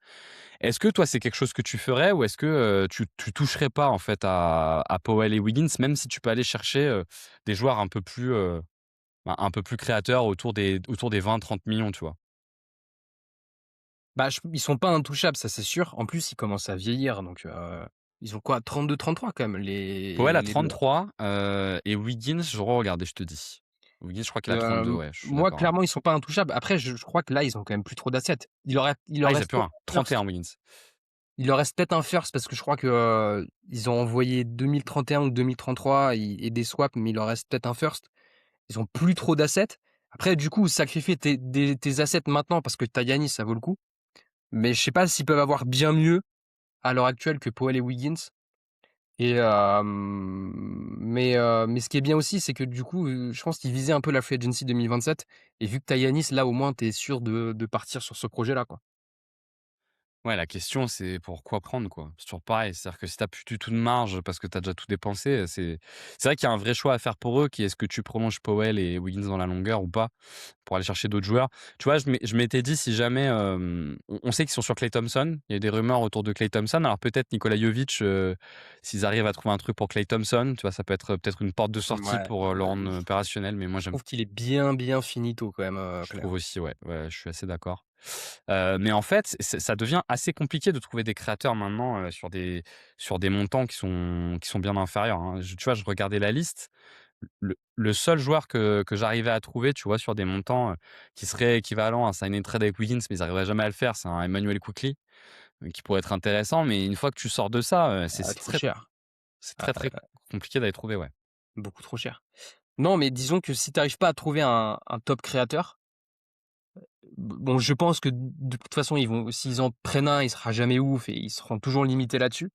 Est-ce que toi, c'est quelque chose que tu ferais, ou est-ce que tu toucherais pas en fait à Powell et Wiggins, même si tu peux aller chercher des joueurs un peu plus créateurs autour des 20-30 millions, tu vois? Bah, ils sont pas intouchables, ça c'est sûr. En plus, ils commencent à vieillir, donc ils ont quoi? 32-33 quand même Powell a les 2 là. 33 et Wiggins, je re-regarde et je te dis. Wiggins, je crois qu'il a 32, ouais, je suis Moi, d'accord, ouais. clairement, ils sont pas intouchables. Après, je crois que là, ils ont quand même plus trop d'assets. Il Ah, leur ils a reste plus peut-être rien. un first. 31 Wiggins. Il leur reste peut-être un first parce que je crois que, ils ont envoyé 2031 ou 2033 et des swaps, mais il leur reste peut-être un first. Ils ont plus trop d'assets. Après, du coup, sacrifier tes assets maintenant parce que tu as Giannis, ça vaut le coup. Mais je sais pas s'ils peuvent avoir bien mieux à l'heure actuelle que Powell et Wiggins. Et mais ce qui est bien aussi, c'est que du coup, je pense qu'ils visaient un peu la free agency 2027, et vu que tu as Yanis, là, au moins, tu es sûr de partir sur ce projet-là, quoi. Ouais, la question, c'est pour quoi prendre, quoi? C'est toujours pareil. C'est-à-dire que si tu plus du tout de marge parce que tu as déjà tout dépensé, c'est vrai qu'il y a un vrai choix à faire pour eux, qui est-ce que tu prolonges Powell et Wiggins dans la longueur ou pas, pour aller chercher d'autres joueurs? Tu vois, je m'étais dit, si jamais, on sait qu'ils sont sur Klay Thompson, il y a des rumeurs autour de Klay Thompson, alors peut-être Nikola Jovic, s'ils arrivent à trouver un truc pour Klay Thompson, tu vois, ça peut être peut-être une porte de sortie Ouais, pour le rendre opérationnel, mais moi je j'aime. trouve qu'il est bien, bien finito quand même, Je Claire. trouve aussi, ouais, ouais, je suis assez d'accord. Mais en fait, ça devient assez compliqué de trouver des créateurs maintenant, sur des montants qui sont bien inférieurs, hein. Tu vois, je regardais la liste, le seul joueur que j'arrivais à trouver, tu vois, sur des montants, qui seraient équivalents à un sign and trade avec Wiggins, mais ils n'arriveraient jamais à le faire, c'est un Emmanuel Quickley, qui pourrait être intéressant, mais une fois que tu sors de ça, Ah, trop cher. c'est Ah, très, très compliqué d'aller trouver, ouais. beaucoup trop cher. Non, mais disons que si tu arrives pas à trouver un top créateur, bon, je pense que de toute façon, s'ils en prennent un, il sera jamais ouf et ils seront toujours limités là-dessus.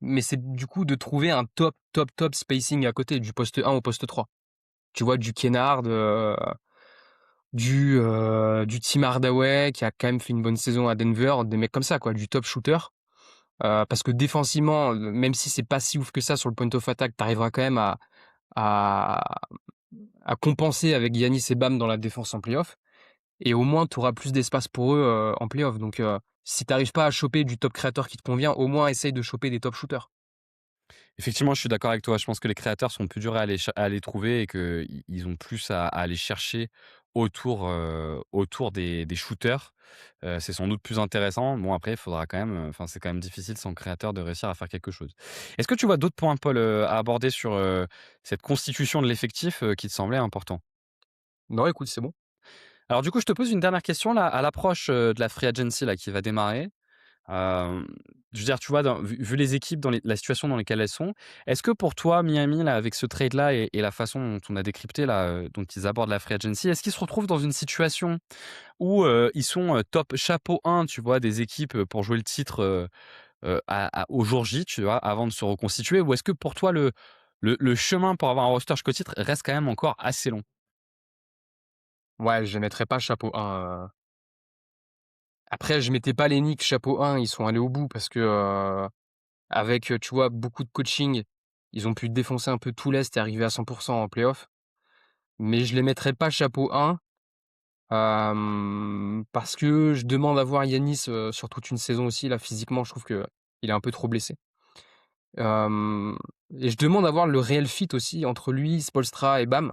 Mais c'est du coup de trouver un top, top, top spacing à côté, du poste 1 au poste 3. Tu vois, du Kennard, du Tim Hardaway, qui a quand même fait une bonne saison à Denver, des mecs comme ça, quoi, du top shooter. Parce que défensivement, même si c'est pas si ouf que ça sur le point of attack, t'arriveras quand même à, à compenser avec Giannis et Bam dans la défense en playoff. Et au moins, tu auras plus d'espace pour eux en playoff. Donc, si t'arrives pas à choper du top créateur qui te convient, au moins essaye de choper des top shooters. Effectivement, je suis d'accord avec toi. Je pense que les créateurs sont plus durs à aller trouver et qu'ils ont plus à aller chercher autour des shooters. C'est sans doute plus intéressant. Bon, après, il faudra quand même, enfin, c'est quand même difficile sans créateur de réussir à faire quelque chose. Est-ce que tu vois d'autres points, Paul, à aborder sur cette constitution de l'effectif qui te semblait important? Non, écoute, c'est bon. Alors, du coup, je te pose une dernière question là, à l'approche de la free agency là, qui va démarrer. Hem, je veux dire, tu vois, vu les équipes dans la situation dans lesquelles elles sont, est-ce que pour toi, Miami, là, avec ce trade-là et la façon dont on a décrypté là, dont ils abordent la free agency, est-ce qu'ils se retrouvent dans une situation où, ils sont, top chapeau 1, tu vois, des équipes, pour jouer le titre, au jour J, tu vois, avant de se reconstituer? Ou est-ce que pour toi le chemin pour avoir un roster jusqu'au titre reste quand même encore assez long? Ouais, je les mettrais pas chapeau 1. Après, je mettais pas les Knicks chapeau 1, ils sont allés au bout parce que, avec, tu vois, beaucoup de coaching, ils ont pu défoncer un peu tout l'Est et arriver à 100 en playoff. Mais je les mettrais pas chapeau 1, parce que je demande à voir Yanis, sur toute une saison aussi. Là, physiquement, je trouve qu'il est un peu trop blessé. Hem et je demande à voir le réel fit aussi entre lui, Spoelstra et Bam.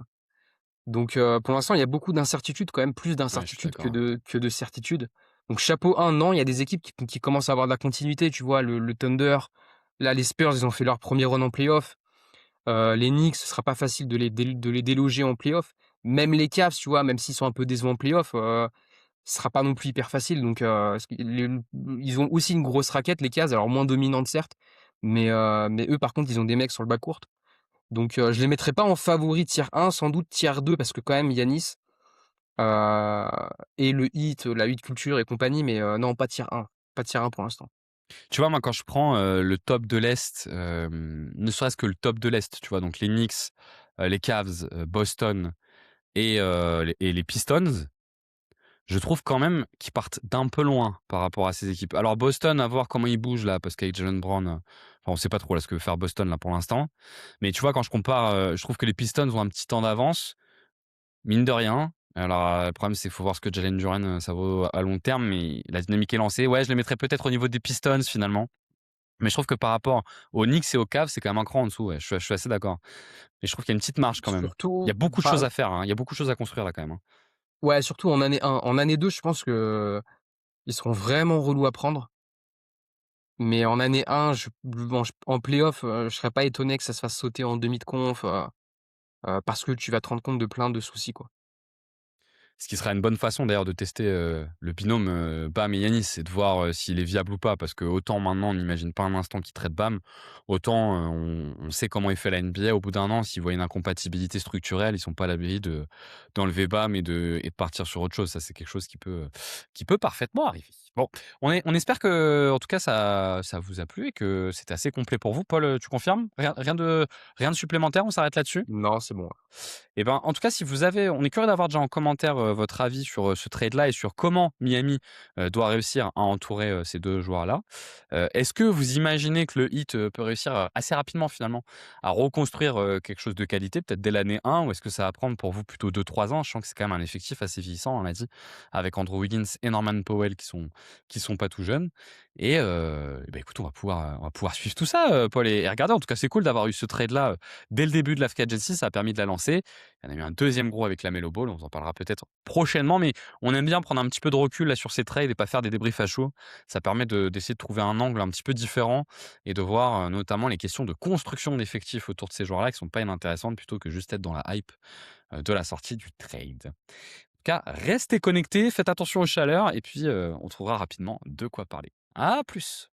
Donc, pour l'instant, il y a beaucoup d'incertitudes quand même, plus Ouais, je suis d'incertitudes d'accord, ouais. que de certitudes. Donc chapeau 1, non, il y a des équipes qui commencent à avoir de la continuité, tu vois? Le Thunder, là, les Spurs, ils ont fait leur premier run en playoff. Les Knicks, ce sera pas facile de les déloger en playoff. Même les Cavs, tu vois? Même s'ils sont un peu décevants en playoff, ce sera pas non plus hyper facile. Donc, ce qui les ils ont aussi une grosse raquette, les Cavs, alors moins dominante certes, mais eux, par contre, ils ont des mecs sur le bas court. Donc, je les mettrais pas en favori tier 1, sans doute tier 2 parce que quand même Yanis, heu et le Heat, la Heat culture et compagnie, mais non, pas tier 1. Pas tier 1 pour l'instant. Tu vois, moi, quand je prends, le top de l'Est, ne serait-ce que le top de l'Est, tu vois? Donc les Knicks, les Cavs, Boston et les Pistons, je trouve quand même qu'ils partent d'un peu loin par rapport à ces équipes. Alors Boston, à voir comment ils bougent là, parce qu'avec Jaylen Brown, enfin, on sait pas trop là ce que veut faire Boston là pour l'instant. Mais tu vois, quand je compare, je trouve que les Pistons ont un petit temps d'avance, mine de rien. Alors, le problème, c'est qu'il faut voir ce que Jalen Duren, ça vaut à long terme, mais la dynamique est lancée. Ouais, je les mettrais peut-être au niveau des Pistons finalement. Mais je trouve que par rapport aux Knicks et aux Cavs, c'est quand même un cran en dessous, ouais, je suis assez d'accord. Mais je trouve qu'il y a une petite marge quand même. Il y a Surtout, beaucoup de enfin, choses à faire, hein, il y a beaucoup de choses à construire là quand même, hein. ouais, surtout en année 1. En année 2, je pense qu'ils seront vraiment relous à prendre. Mais en année 1, en playoff, je serais pas étonné que ça se fasse sauter en demi de conf, parce que tu vas te rendre compte de plein de soucis, quoi. Ce qui sera une bonne façon d'ailleurs de tester, le binôme, Bam et Yanis, c'est de voir, s'il est viable ou pas. Parce que autant maintenant on n'imagine pas un instant qu'il traite Bam, autant, on sait comment est fait la NBA. Au bout d'un an, s'ils voient une incompatibilité structurelle, ils sont pas à l'abri d'enlever Bam et de partir sur autre chose. Ça, c'est quelque chose qui peut parfaitement arriver. Bon, on espère que, en tout cas, ça vous a plu et que c'était assez complet pour vous. Paul, tu confirmes? Rien de supplémentaire, on s'arrête là-dessus? Non, c'est bon. Eh ben, en tout cas, si vous avez on est curieux d'avoir déjà en commentaire, votre avis sur, ce trade-là et sur comment Miami, doit réussir à entourer, ces 2 joueurs-là. Est-ce que vous imaginez que le Heat, peut réussir, assez rapidement finalement à reconstruire, quelque chose de qualité, peut-être dès l'année 1 ou est-ce que ça va prendre pour vous plutôt 2-3 ans? Je sens que c'est quand même un effectif assez vieillissant, on l'a dit, avec Andrew Wiggins et Norman Powell qui sont pas tout jeunes et bah, écoute, on va pouvoir suivre tout ça, Paul et regarder. En tout cas, c'est cool d'avoir eu ce trade-là, dès le début de la free agency, ça a permis de la lancer. Il y en a eu un deuxième gros avec la Melo Ball, on vous en parlera peut-être prochainement, mais on aime bien prendre un petit peu de recul là sur ces trades et pas faire des débriefs à chaud. Ça permet d'essayer de trouver un angle un petit peu différent et de voir notamment les questions de construction d'effectifs autour de ces joueurs-là qui sont pas inintéressantes plutôt que juste être dans la hype de la sortie du trade. En tout cas, restez connectés, faites attention aux chaleurs et puis on trouvera rapidement de quoi parler. À plus!